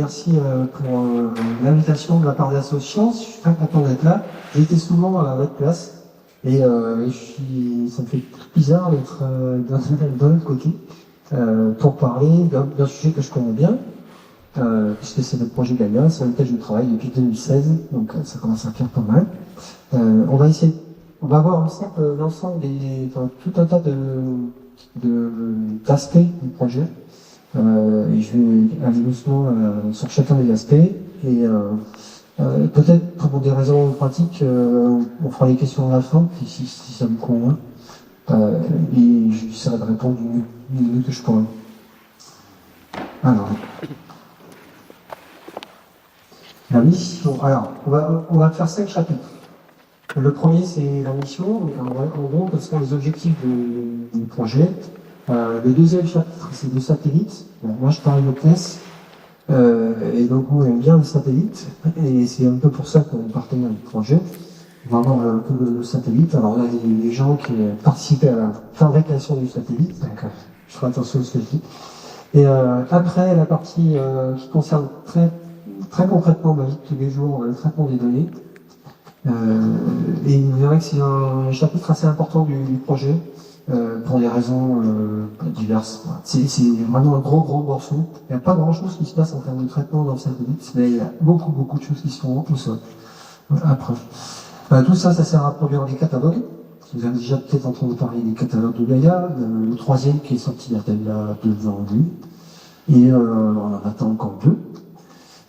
merci pour l'invitation de la part d'Associance. Je suis très content d'être là. J'ai été souvent à votre place et ça me fait bizarre d'être d'un autre côté pour parler d'un sujet que je connais bien, puisque c'est le projet Gaïa sur lequel je travaille depuis 2016, donc ça commence à faire pas mal. On va voir ensemble l'ensemble tout un tas d'aspects du projet. Et je vais aller doucement sur chacun des aspects. Et peut-être pour des raisons pratiques, on fera les questions à la fin, si ça me convient. Et j'essaierai de répondre du mieux que je pourrai. Alors, la mission. Alors, on va faire 5 chapitres. Le premier, c'est la mission. En gros, quels sont les objectifs du projet. Le deuxième chapitre, c'est le satellite. Bon, moi, je parle de CNES, et donc on aime bien le satellite, et c'est un peu pour ça qu'on est partenaire du projet. On va voir un peu le satellite. Alors là, il y a des gens qui participaient à la fabrication du satellite, donc je ferai attention à ce que je dis. Et après, la partie qui concerne très concrètement ma vie de tous les jours, le traitement des données. Et vous verrez que c'est un chapitre assez important du projet. Pour des raisons diverses. C'est vraiment un gros morceau. Il n'y a pas grand chose qui se passe en termes de traitement dans le satellite, mais il y a beaucoup de choses qui se font au sol. Après. Tout ça sert à produire des catalogues. Vous avez déjà peut-être entendu parler des catalogues de Gaïa, le troisième qui est sorti il y a 2 ans lui. Et on en attend encore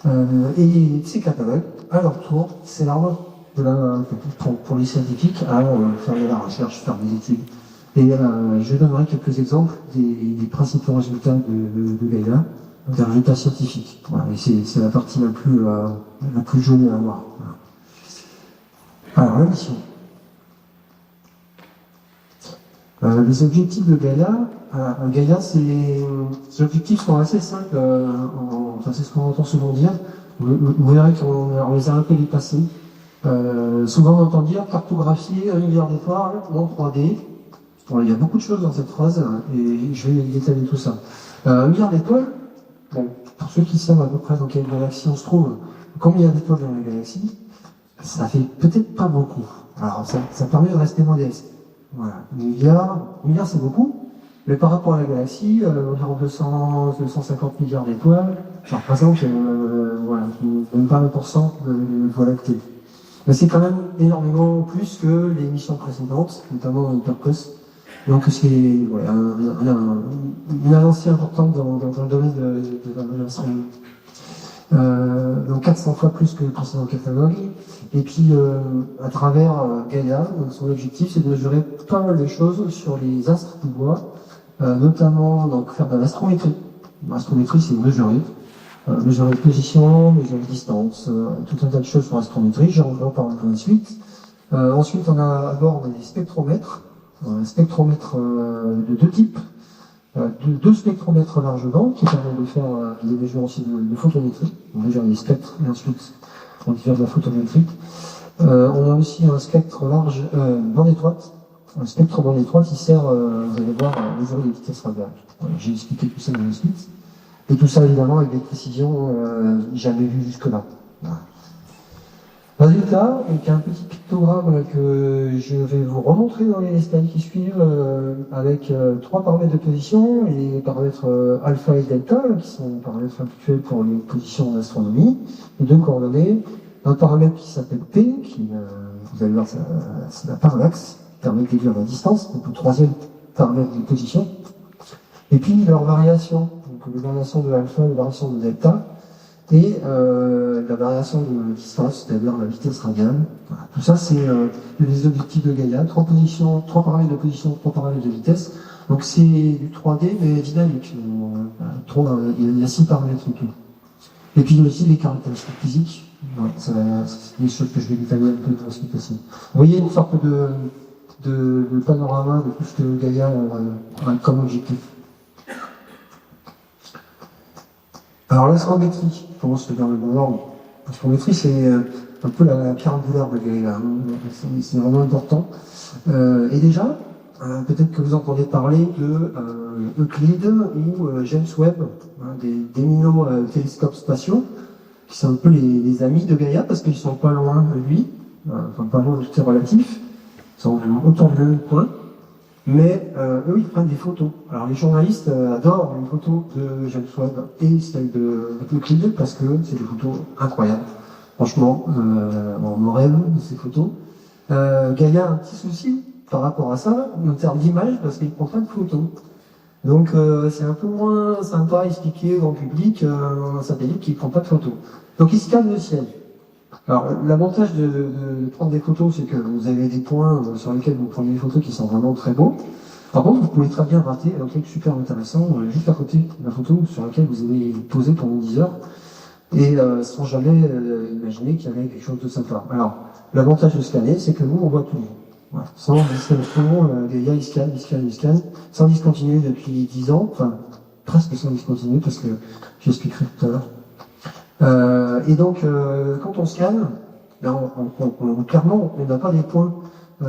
2. Et ces catalogues, à leur tour, c'est l'arme pour les scientifiques à faire de la recherche, faire des études. Et je donnerai quelques exemples des principaux résultats de Gaïa, des résultats scientifiques. Voilà, et c'est la partie la plus jolie à voir. Voilà. Alors, la mission. Les objectifs de Gaïa, Gaïa, les objectifs sont assez simples, c'est ce qu'on entend souvent dire. Vous verrez qu'on les a un peu dépassés. Souvent on entend dire cartographier 1 milliard d'étoiles en 3D. Bon, il y a beaucoup de choses dans cette phrase et je vais détailler tout ça. 1 milliard d'étoiles, bon, pour ceux qui savent à peu près dans quelle galaxie on se trouve, combien d'étoiles dans la galaxie, ça fait peut-être pas beaucoup. Alors ça permet de rester modeste. Voilà. 1 milliard c'est beaucoup, mais par rapport à la galaxie, environ 250 milliards d'étoiles, ça représente même pas 1% de Voie lactée. Mais c'est quand même énormément plus que les missions précédentes, notamment Hipparcos. Donc c'est une avancée importante dans le domaine de l'astronomie. Donc 400 fois plus que le précédent catalogue. Et puis à travers Gaïa, son objectif c'est de mesurer pas mal de choses sur les astres du bois, notamment donc faire de l'astrométrie. L'astrométrie c'est mesurer de position, mesurer de distance, tout un tas de choses sur l'astrométrie, j'en reparlerai par la suite. Ensuite on a à bord des spectromètres, un spectromètre de 2 types, 2 spectromètres largement qui permettent de faire des mesures aussi de photométrie, on mesure les spectres et ensuite on fait de la photométrie. On a aussi un spectre large bande étroite, un spectre bande étroite qui sert, vous allez voir, à mesurer les vitesses radiales. J'ai expliqué tout ça dans la suite. Et tout ça évidemment avec des précisions jamais vues jusque-là. Voilà. Résultat, donc un petit pictogramme que je vais vous remontrer dans les slides qui suivent, avec 3 paramètres de position, et les paramètres alpha et delta, qui sont des paramètres habituels pour les positions en astronomie, et 2 coordonnées, un paramètre qui s'appelle P, qui, vous allez voir, c'est la parallaxe, qui permet de dire la distance, donc le 3e paramètre de position, et puis leur variation, donc la variation de alpha, la variation de delta, et la variation de distance, c'est-à-dire la vitesse radiale. Voilà. Tout ça, c'est les objectifs de Gaïa. 3 paramètres de position, 3 paramètres de vitesse. Donc c'est du 3D, mais dynamique. Il y a 6 paramètres autour. Et puis aussi les caractéristiques physiques. Voilà, c'est des choses que je vais détailler un peu dans ce passé. Vous voyez une sorte de panorama de tout ce que Gaïa a comme objectif. Alors l'astrométrie, je commence dans le bon ordre. L'astrométrie, c'est un peu la pierre angulaire de Gaïa. C'est vraiment important. Et déjà, peut-être que vous entendez parler de Euclide ou James Webb, hein, des télescopes spatiaux, qui sont un peu les amis de Gaïa, parce qu'ils sont pas loin de lui, enfin pas loin, c'est relatif, ils sont autant de même point, mais eux ils prennent des photos. Alors les journalistes adorent les photos de James Webb et celles d'Euclide, parce que c'est des photos incroyables. Franchement, on rêve de ces photos. Gaïa a un petit souci par rapport à ça, en termes d'image, parce qu'il ne prend pas de photos. Donc c'est un peu moins sympa à expliquer au public un satellite qui ne prend pas de photos. Donc il scanne le ciel. Alors l'avantage de prendre des photos, c'est que vous avez des points sur lesquels vous prenez des photos qui sont vraiment très beaux. Par contre, vous pouvez très bien rater un truc super intéressant juste à côté de la photo sur laquelle vous avez posé pendant 10 heures et sans jamais imaginer qu'il y avait quelque chose de sympa. Alors l'avantage de scanner, c'est que nous on voit tout. Voilà. Sans discontinuer, Gaïa il scanne, sans discontinuer depuis 10 ans, enfin presque sans discontinuer parce que j'expliquerai tout à l'heure. Et donc quand on scanne, ben, clairement on n'a pas des points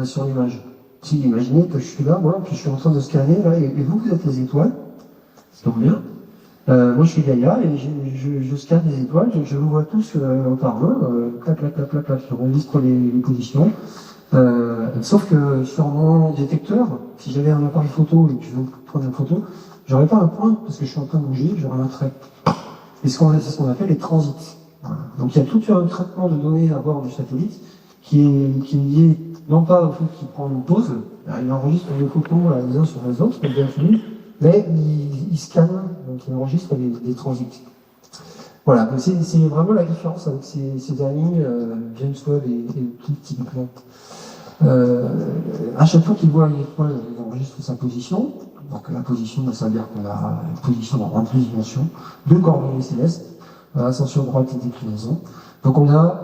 sur l'image. Si imaginez que je suis là, moi, puis je suis en train de scanner, là, et vous êtes les étoiles, ça tombe bien. Moi je suis Gaïa et je scanne les étoiles, je vous vois tous par main, clac, j'enregistre les positions. Sauf que sur mon détecteur, si j'avais un appareil photo et que je veux prendre une photo, j'aurais pas un point parce que je suis en train de bouger, j'aurais un trait. Et c'est ce qu'on appelle les transits. Voilà. Donc il y a tout un traitement de données à bord du satellite qui est lié non pas au fait qu'il prend une pause, il enregistre les photos les uns sur les autres, bien fini, mais il scanne, donc il enregistre les transits. Voilà, donc c'est vraiment la différence avec ces amis, James Webb et tout typiquement. À chaque fois qu'il voit une étoile, il enregistre sa position. Donc la position, ça veut dire qu'on a une position en deux dimensions, deux coordonnées célestes, ascension droite et déclinaison. Donc on a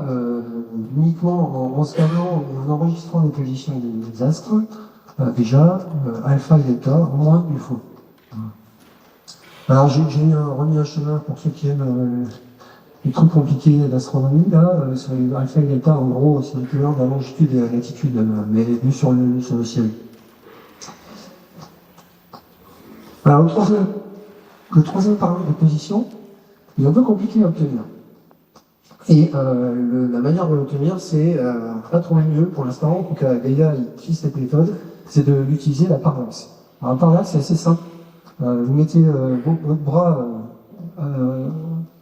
uniquement en scannant et en enregistrant les positions des astres, déjà alpha et delta, moins il faut. Alors j'ai remis un chemin pour ceux qui aiment les trucs compliqués d'astronomie, là, sur les alpha et delta, en gros, c'est l'équivalent de la longitude et la latitude, mais vu sur le ciel. Alors le troisième paramètre de position, il est un peu compliqué à obtenir. Et la manière de l'obtenir, c'est pas trop mieux pour l'instant, pour que Gaïa utilise cette méthode, c'est d'utiliser la parallaxe. Alors la parallaxe, c'est assez simple. Vous mettez votre bras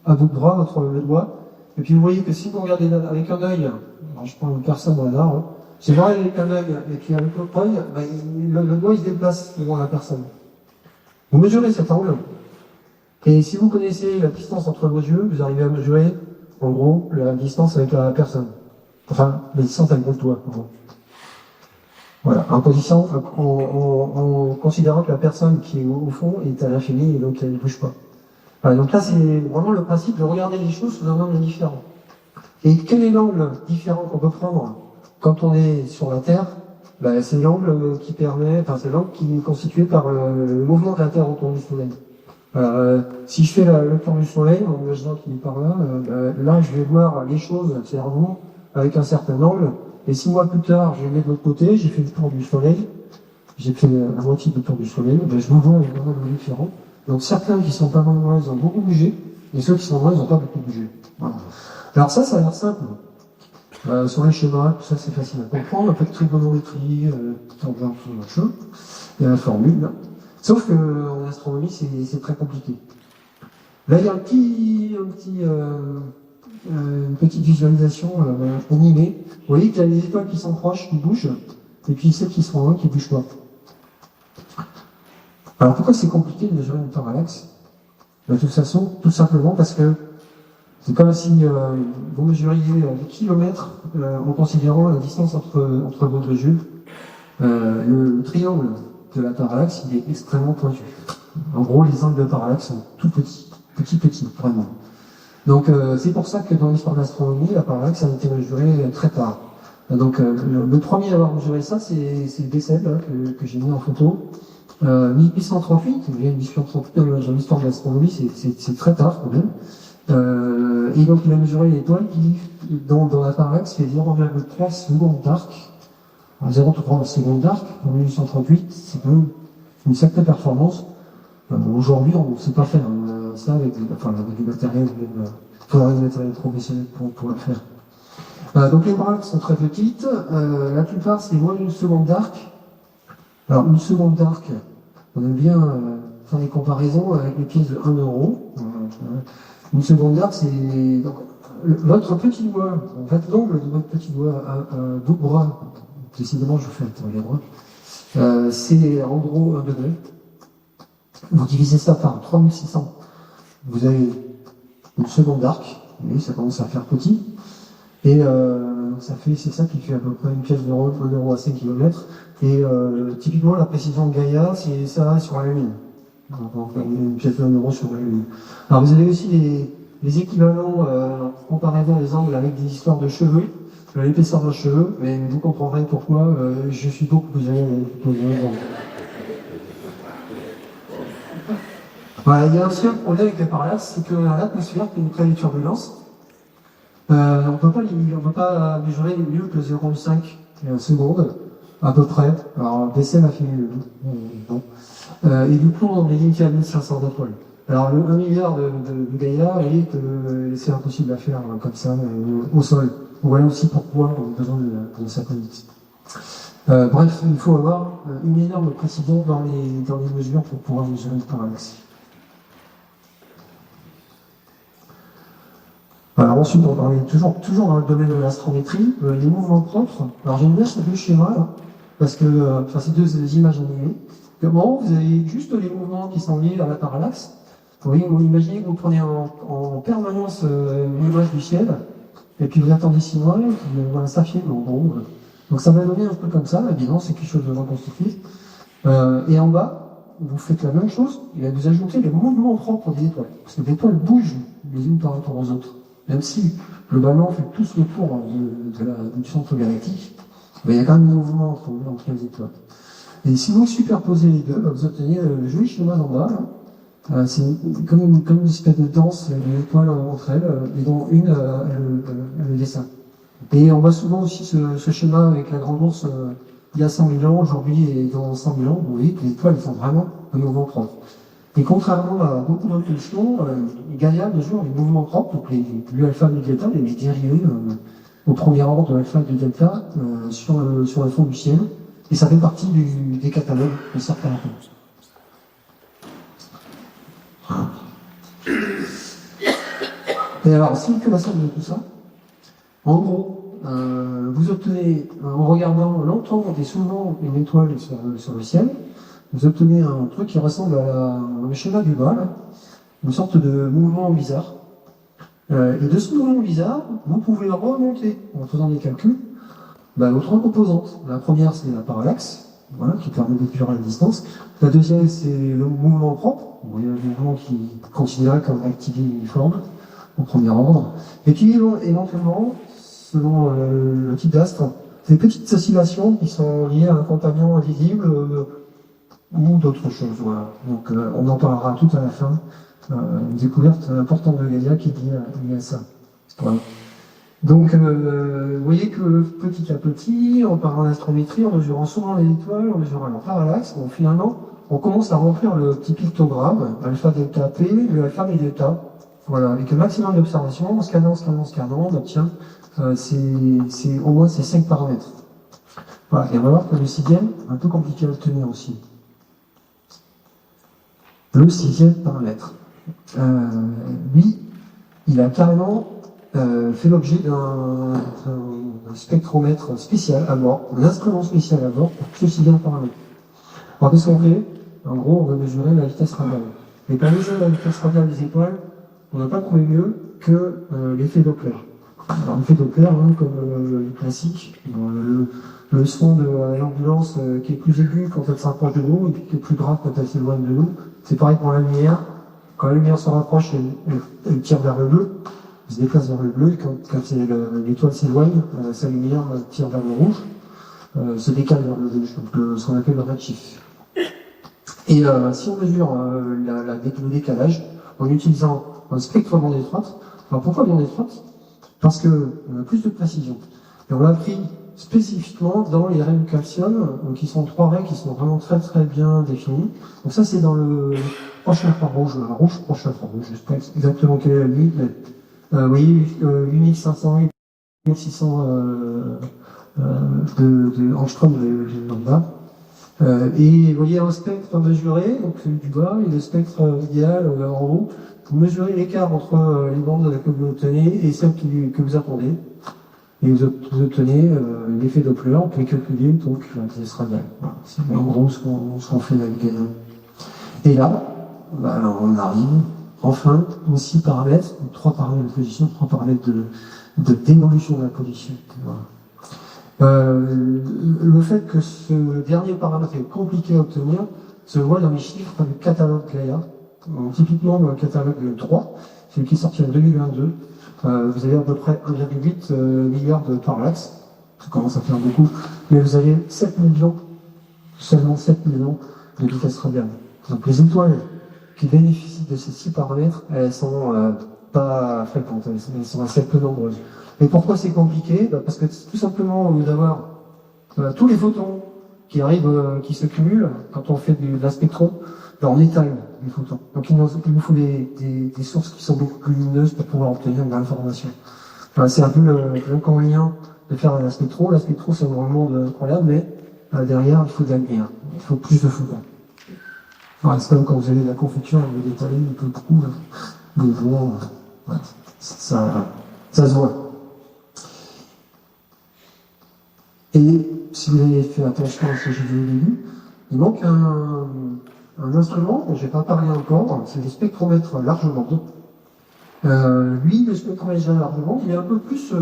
à votre bras, votre le doigt, et puis vous voyez que si vous regardez avec un œil, alors je prends une personne au hasard, si vous regardez avec un œil et puis avec l'autre œil, le doigt il se déplace devant la personne. Vous mesurez cet angle, et si vous connaissez la distance entre vos yeux, vous arrivez à mesurer, en gros, la distance avec la personne. Enfin, la distance avec votre doigt, en gros. Voilà, en position, en considérant que la personne qui est au fond est à l'infini et donc elle ne bouge pas. Voilà, donc là, c'est vraiment le principe de regarder les choses sous un angle différent. Et quel est l'angle différent qu'on peut prendre quand on est sur la Terre? C'est l'angle qui permet, enfin c'est l'angle qui est constitué par le mouvement de la Terre autour du Soleil. Si je fais le tour du Soleil, en imaginant qu'il est par là, là je vais voir les choses, c'est-à-dire vous, avec un certain angle. Et 6 mois plus tard, je vais de l'autre côté, j'ai fait le tour du Soleil, j'ai fait la moitié du tour du Soleil, je vous vois avec un angle différent. Donc certains qui sont pas loin, ils ont beaucoup bougé, et ceux qui sont loin, ils n'ont pas beaucoup bougé. Voilà. Alors ça a l'air simple. Sur les schémas, tout ça c'est facile à comprendre, un peu de trigonométrie, tout machin, il y a la formule. Là. Sauf que en astronomie, c'est très compliqué. Là, il y a une petite visualisation animée. Vous voyez qu'il y a des étoiles qui sont proches, qui bougent, et puis celles qui sont loin, qui ne bougent pas. Alors pourquoi c'est compliqué de mesurer une parallaxe? De toute façon, tout simplement parce que c'est comme si vous mesuriez des kilomètres en considérant la distance entre vos deux yeux. Le triangle de la parallaxe, il est extrêmement pointu. En gros, les angles de parallaxe sont tout petits, vraiment. Donc c'est pour ça que dans l'histoire de l'astronomie, la parallaxe a été mesurée très tard. Donc le premier à avoir mesuré ça, c'est Bessel que j'ai mis en photo. 1838, il y a 1838 dans l'histoire de l'astronomie, c'est très tard quand même. Et donc il a mesuré l'étoile qui, dans la parallaxe, fait 0,3 secondes d'arc. 0,3 secondes d'arc en 1838, c'est quand même une sacrée performance. Aujourd'hui, on ne sait pas faire ça avec du matériel, il faudrait du matériel professionnel pour le faire. Donc les bras sont très petites, la plupart c'est moins d'une seconde d'arc. Alors une seconde d'arc, on aime bien faire des comparaisons avec les pièces de 1 euro. Une seconde d'arc, c'est votre petit doigt, en fait l'angle de votre petit doigt à deux bras, décidément je vous fais les bras, c'est en gros 1 degré. Vous divisez ça par 3600, vous avez une seconde d'arc, oui, ça commence à faire petit. Et c'est ça qui fait à peu près une pièce d'euro, 1 euro à 5 km. Et typiquement, la précision de Gaïa, c'est ça sur la Lune. Donc, une pièce de 1 euro sur la Lune. Alors, vous avez aussi les équivalents, comparaison des angles avec des histoires de cheveux, l'épaisseur d'un cheveu, mais vous comprendrez pourquoi je suis beaucoup plus angles. Voilà, il y a aussi un problème avec les parallaxes, c'est que l'atmosphère qui nous crée des turbulences, on ne peut pas mesurer mieux que 0,5 secondes, à peu près. Alors, BCM a fait mieux. Bon. Et du coup, on est limité à 1500 d'étoiles. Alors, 1 milliard de Gaïa, c'est impossible à faire comme ça, au sol. Voilà aussi pourquoi on a besoin de satellites. Bref, il faut avoir une énorme précision dans les mesures pour pouvoir mesurer le parallaxe. Alors ensuite, on est toujours dans le domaine de l'astrométrie, les mouvements propres. Alors j'aime bien ce deux schémas là, parce que ces deux images animées. Comment vous avez juste les mouvements qui sont liés à la parallaxe. Vous voyez, vous imaginez que vous prenez en permanence une image du ciel, et puis vous attendez 6 mois, et puis voilà, ça filme en gros. Donc ça va donner un peu comme ça, évidemment c'est quelque chose de reconstitué. Et en bas, vous faites la même chose, et vous ajoutez les mouvements propres des étoiles. Parce que les étoiles bougent les unes par rapport aux autres. Même si, globalement, on fait tous le tour du centre galactique, mais il y a quand même un mouvement entre les étoiles. Et si vous superposez les deux, vous obtenez le joli schéma d'en bas. C'est comme une espèce de danse des étoiles entre elles, et dont une le dessin. Et on voit souvent aussi ce schéma avec la grande ours il y a 100 000 ans, aujourd'hui et dans 100 000 ans. Vous voyez que les étoiles sont vraiment un mouvement propre. Et contrairement à beaucoup d'autres missions, Gaïa mesure les mouvements propres, donc les alpha et delta, les dérivés au premier ordre de alpha et de delta sur le fond du ciel. Et ça fait partie des catalogues de certains réponses. Et alors, si on fait la somme de tout ça, en gros, vous obtenez, en regardant longtemps et souvent une étoile sur le ciel, vous obtenez un truc qui ressemble à un schéma du bas, là, une sorte de mouvement bizarre. Et de ce mouvement bizarre, vous pouvez remonter en faisant des calculs aux 3 composantes. La première, c'est la parallaxe, voilà, qui permet d'épurer la distance. La deuxième, c'est le mouvement propre, vous voyez, un mouvement qui est considéré comme activé uniforme, au premier ordre. Et puis, éventuellement, selon le type d'astre, des petites oscillations qui sont liées à un compagnon invisible ou d'autres choses. Voilà. Donc, on en parlera tout à la fin. Une découverte importante de Gaïa qui est liée à ça. Voilà. Donc, vous voyez que petit à petit, en parlant d'astrométrie, en mesurant souvent les étoiles, en mesurant leur parallaxe, bon, finalement, on commence à remplir le petit pictogramme, alpha, delta, P, le alpha et delta. Voilà, avec le maximum d'observations, en scannant, on obtient au moins ces 5 paramètres. Voilà, et on va voir que le 6e, un peu compliqué à obtenir aussi. Le 6e paramètre. Lui, il a carrément fait l'objet d'un spectromètre spécial à bord, un instrument spécial à bord pour ce 6e paramètre. Alors qu'est-ce qu'on fait? En gros, on va mesurer la vitesse radiale. Et pour mesurer la vitesse radiale des étoiles, on n'a pas trouvé mieux que l'effet Doppler. Alors l'effet Doppler, comme le classique, le son de l'ambulance qui est plus aigu quand elle s'approche de nous et puis qui est plus grave quand elle s'éloigne de nous. C'est pareil pour la lumière. Quand la lumière se rapproche, elle tire vers le bleu, elle se déplace vers le bleu, et quand l'étoile s'éloigne, sa lumière tire vers le rouge, se décale vers le rouge, donc ce qu'on appelle le redshift. Et si on mesure le décalage en utilisant un spectre bande étroite, alors pourquoi bande étroite? Parce qu'on a plus de précision. Et on l'a appris spécifiquement dans les raies de calcium, qui sont 3 raies qui sont vraiment très très bien définies. Donc ça c'est dans le proche infrarouge, proche infrarouge, je sais pas exactement quelle est la limite, mais vous voyez 8500, 1600 de angstrom de lambda. Et vous voyez un spectre mesuré, donc celui du bas, et le spectre idéal en haut. Vous mesurez l'écart entre les bandes que vous obtenez et celles que vous attendez. Et vous obtenez l'effet Doppler, vous pouvez calculer donc la vitesse radiale. Voilà. C'est en gros ce qu'on fait avec Gaussian. Et là, on arrive enfin aux 6 paramètres, 3 paramètres de position, 3 paramètres de d'évolution de la position. Voilà. Le fait que ce dernier paramètre est compliqué à obtenir se voit dans les chiffres du catalogue Gaïa. Typiquement dans le catalogue 3, celui qui est sorti en 2022, vous avez à peu près 1,8 milliard de parallaxes, ça commence à faire beaucoup, mais vous avez 7 millions, seulement 7 millions de vitesses radiales. Donc les étoiles qui bénéficient de ces 6 paramètres, elles sont pas fréquentes, elles sont assez peu nombreuses. Et pourquoi c'est compliqué? Parce que tout simplement, au lieu d'avoir tous les photons qui arrivent, qui se cumulent quand on fait de la spectro, on étale les photons. Donc il nous faut des sources qui sont beaucoup plus lumineuses pour pouvoir obtenir de l'information. Enfin, c'est un peu l'inconvénient de faire la spectro. La spectro, c'est vraiment incroyable, mais derrière, il faut de la lumière. Il faut plus de photons. Enfin, c'est comme quand vous avez de la confiture, vous l'étalez un peu beaucoup, vous voilà, ça se voit. Et si vous avez fait attention à ce que j'ai dit au début, il manque un instrument dont je n'ai pas parlé encore, c'est le spectromètre large bande. Lui, le spectromètre large bande, il est un peu plus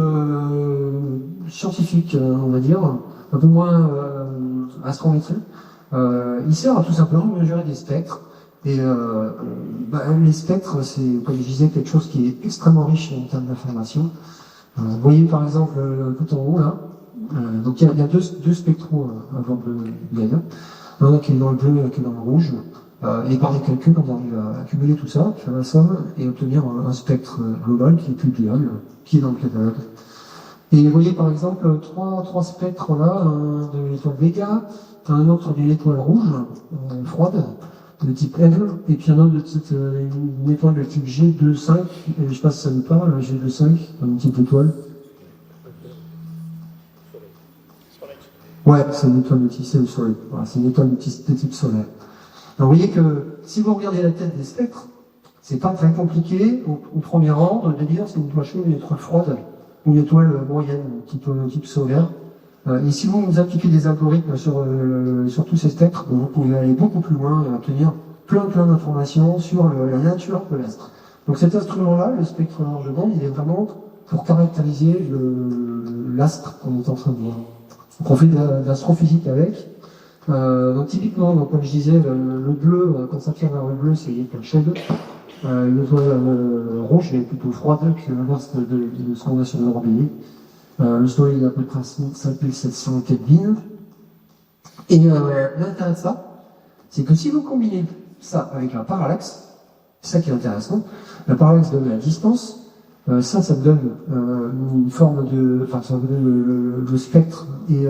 scientifique, on va dire, un peu moins astrométrique. Il sert à tout simplement mesurer des spectres. Et les spectres, c'est, comme je disais, quelque chose qui est extrêmement riche en termes d'informations. Vous voyez par exemple tout en haut là, donc il y a deux spectros avant de Gaïa. Un qui est dans le bleu et un qui est dans le rouge. Et par les calculs, on arrive à accumuler tout ça, faire la somme et obtenir un spectre global qui est publiable, qui est dans le catalogue. Et vous voyez par exemple trois spectres là, un de l'étoile Vega, un autre de l'étoile rouge, froide, de type N, et puis un autre de type, une étoile de type G2,5, et je ne sais pas si ça vous parle, G2,5, une type d'étoile. Ouais, c'est une étoile de type, c'est le Soleil. Voilà, c'est une étoile de type solaire. Alors, vous voyez que si vous regardez la tête des spectres, c'est pas très compliqué au premier ordre de dire c'est une étoile chaude, une étoile froide, ou une étoile moyenne, type solaire. Et si vous appliquez des algorithmes sur tous ces spectres, vous pouvez aller beaucoup plus loin et obtenir plein d'informations sur la nature de l'astre. Donc cet instrument-là, le spectre large bande, il est vraiment pour caractériser l'astre qu'on est en train de voir. Donc on fait de l'astrophysique avec. Donc typiquement, donc, comme je disais, le bleu, quand ça tire vers le bleu, c'est l'étoile chaude. Une étoile rouge, elle est plutôt froide, qui est l'inverse de ce qu'on a sur le orbite. Le Soleil est à peu près 5700 Kelvin. Et l'intérêt de ça, c'est que si vous combinez ça avec un parallaxe, c'est ça qui est intéressant, le parallaxe donne la distance, ça donne une forme de. Enfin, ça donne le spectre et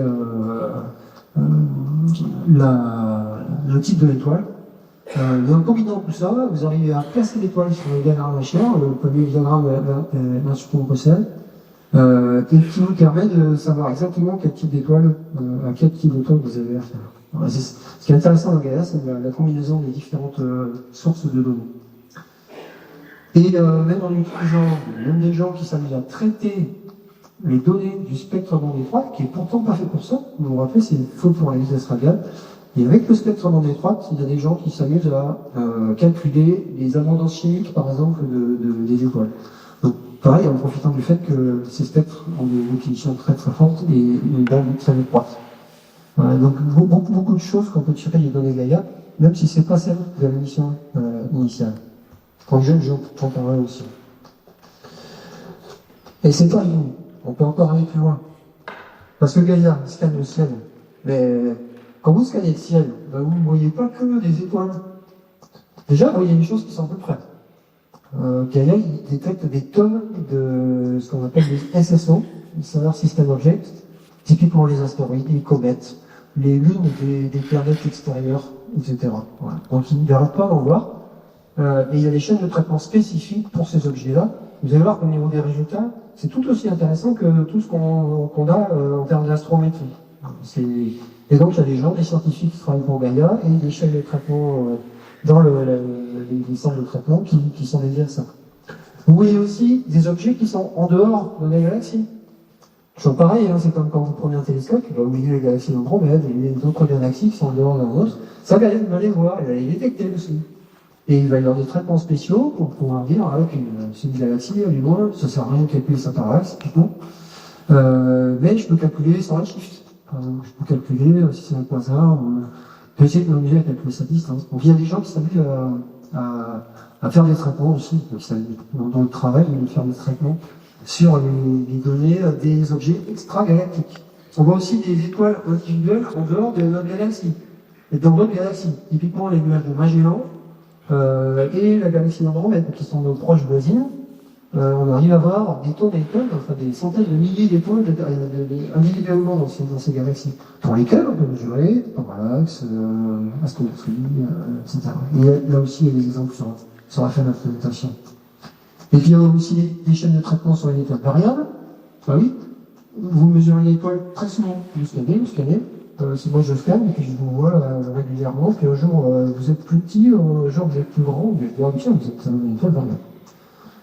le type de l'étoile. Et en combinant tout ça, vous arrivez à placer l'étoile sur le diagramme HR, le premier diagramme l'instrument possède, et qui vous permet de savoir exactement quel type d'étoile, à quel type d'étoile vous avez affaire. Voilà, ce qui est intéressant dans Gaïa, c'est la combinaison des différentes sources de données. Et même en utilisant même des gens qui s'amusent à traiter les données du spectre bande étroite, qui est pourtant pas fait pour ça, vous vous rappelez, c'est faux pour la vitesse radiale. Et avec le spectre bande étroite, il y a des gens qui s'amusent à calculer les abondances chimiques, par exemple, des étoiles. Donc, pareil, en profitant du fait que ces spectres ont des définitions très très fortes et une bande très étroite. Voilà, donc, beaucoup de choses qu'on peut tirer des données Gaïa, même si c'est pas celle de la mission initiale. Quand j'en parlerai aussi. Et c'est pas nous. On peut encore aller plus loin. Parce que Gaïa scanne le ciel. Mais quand vous scannez le ciel, vous ne voyez pas que des étoiles. Déjà, vous voyez des choses qui sont à peu près. Gaïa, il détecte des tonnes de ce qu'on appelle des SSO, Solar System Objects. Typiquement les astéroïdes, les comètes, les lunes des planètes extérieures, etc. Voilà. Donc il n'arrête pas d'en voir. Et il y a des chaînes de traitement spécifiques pour ces objets-là. Vous allez voir qu'au niveau des résultats, c'est tout aussi intéressant que tout ce qu'on a en termes d'astrométrie. Et donc il y a des gens, des scientifiques qui travaillent pour Gaïa et des chaînes de traitement dans les centres de traitement qui sont dédiés à ça. Vous voyez aussi des objets qui sont en dehors de la galaxie. Toujours pareil, hein, c'est comme quand vous prenez un télescope, vous voyez les galaxies d'Andromède et d'autres galaxies qui sont en dehors d'un autre. Ça va les voir, il va les détecter aussi. Et il va y avoir des traitements spéciaux pour pouvoir dire, ah, c'est une galaxie, du moins, ça sert à rien de calculer sa parallaxe, typiquement. Mais je peux calculer son redshift. Par exemple, je peux calculer si c'est un quasar, je peux essayer de m'amuser à calculer sa distance. Donc il y a des gens qui s'amusent à faire des traitements aussi, dans le travail, de faire des traitements sur les données des objets extragalactiques. On voit aussi des étoiles individuelles en dehors de notre galaxie. Et dans d'autres galaxies, typiquement les nuages de Magellan, et la galaxie d'Andromède, qui sont nos proches voisines, on arrive à voir des tonnes d'étoiles, enfin des centaines de milliers d'étoiles individuellement dans ces galaxies, pour lesquelles on peut mesurer parallaxe, astrométrie, etc. Et là aussi, il y a des exemples sur la fin de l'implémentation. Et puis il y a aussi des chaînes de traitement sur une étoile variable. Ah oui, vous mesurez une étoile très souvent, vous scannez. C'est moi je scanne et puis je vous vois régulièrement, puis un jour vous êtes plus petit, un jour vous êtes plus grand, mais vous êtes une étoile variable.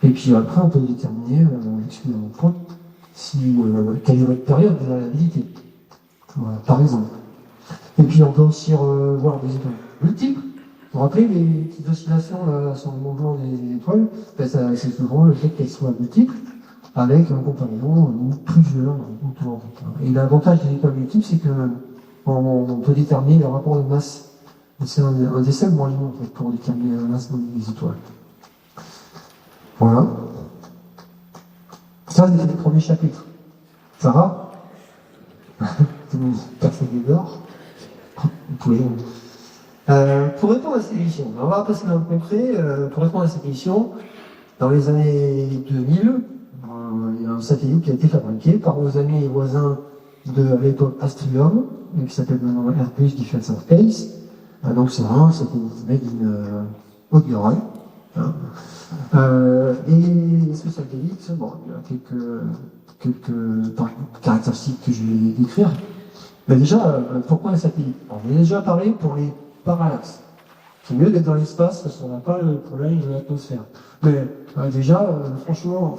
Et puis après on peut déterminer, excusez mon point, quelle est votre période de variabilité. Voilà, par exemple. Et puis on peut aussi voir des étoiles multiples. Vous vous rappelez les petites oscillations là, sur le mouvement des étoiles, ben, c'est souvent le fait qu'elles soient multiples, avec un compagnon ou plusieurs autour. Et l'avantage des étoiles multiples, c'est que on peut déterminer le rapport de masse. C'est un des seuls moyens en fait, pour déterminer la masse des étoiles. Voilà. Ça, c'est le premier chapitre. Ça va? Personne n'est dehors. Vous pouvez. Pour répondre à cette question, on va passer dans le concret. Pour répondre à cette question, dans les années 2000, il y a un satellite qui a été fabriqué par nos amis et voisins de l'époque Astrium, qui s'appelle maintenant Airbus Defence and Space. Donc c'est vraiment un satellite made in Haute-Garonne. Et ce satellite, bon, il y a quelques caractéristiques que je vais décrire. Mais déjà, pourquoi un satellite? On a déjà parlé pour les parallaxes. C'est mieux d'être dans l'espace parce qu'on n'a pas le problème de l'atmosphère. Mais déjà, franchement,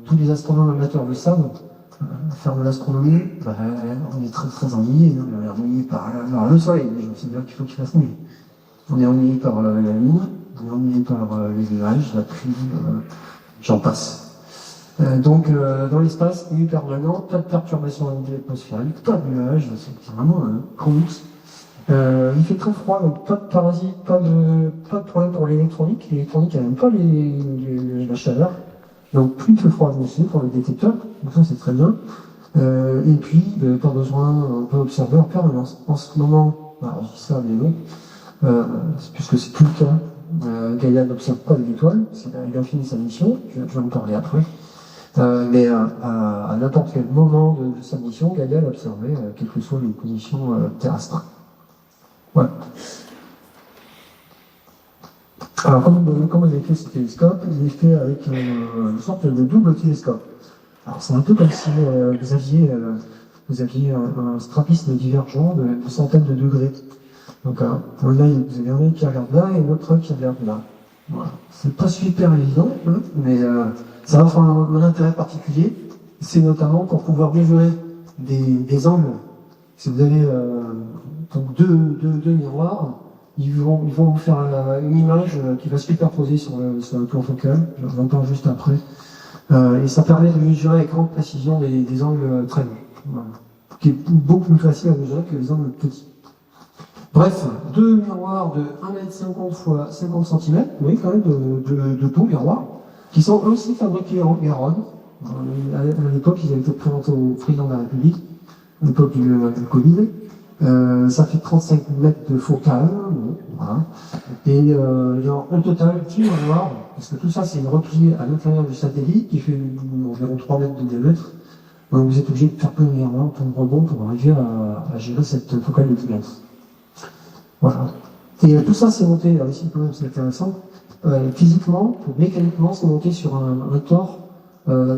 tous les astronomes amateurs le savent. Faire de l'astronomie, on est très très ennuyé. On est ennuyé par le soleil. C'est bien qu'il faut qu'il fasse nuit. On est ennuyé par la lune, on est ennuyé par les nuages, la pluie, j'en passe. Donc, dans l'espace, nuit permanente, pas de perturbation atmosphérique, pas de nuages, c'est vraiment un course. Il fait très froid, donc pas de parasites, pas de problème pour l'électronique. L'électronique, elle n'aime pas la chaleur. Donc plus il fait froid aussi pour le détecteur, donc ça c'est très bien. Et puis, pas besoin, on peut observer en permanence. En ce moment, alors je dis ça, mais non, puisque c'est plus le cas, Gaïa n'observe pas les étoiles, il a fini sa mission, je vais en parler après. Mais à n'importe quel moment de sa mission, Gaïa l'observait, quelles que soient les conditions terrestres. Voilà. Alors, comme vous avez fait ce télescope, il est fait avec une sorte de double télescope. Alors, c'est un peu comme si vous aviez un strabisme divergent de centaines de degrés. Donc, là, vous avez un œil qui regarde là et l'autre œil qui regarde là. Voilà. C'est pas super évident, mais ça offre un intérêt particulier. C'est notamment pour pouvoir mesurer des angles. Si vous avez donc deux miroirs, ils vont vous faire une image qui va se superposer sur le plan focal. J'en parle juste après. Et ça permet de mesurer avec grande précision des angles très longs. Voilà. Qui est beaucoup plus facile à mesurer que les angles petits. Bref, deux miroirs de 1,50 m x 50 cm, oui, quand même, de beaux miroirs, qui sont aussi fabriqués en Garonne. À l'époque, ils avaient été présentés au président de la République, à l'époque du Covid. Ça fait 35 mètres de focal, voilà. Et il y a en total 10 miroirs, parce que tout ça c'est une replie à l'intérieur du satellite qui fait environ 3 mètres de diamètre. Donc vous êtes obligé de faire plein de erreurs, plein de rebonds pour arriver à gérer cette focale de 10 mètres. Voilà. Et tout ça, c'est monté, là aussi, quand même, c'est intéressant. Physiquement, ou mécaniquement, c'est monté sur un tore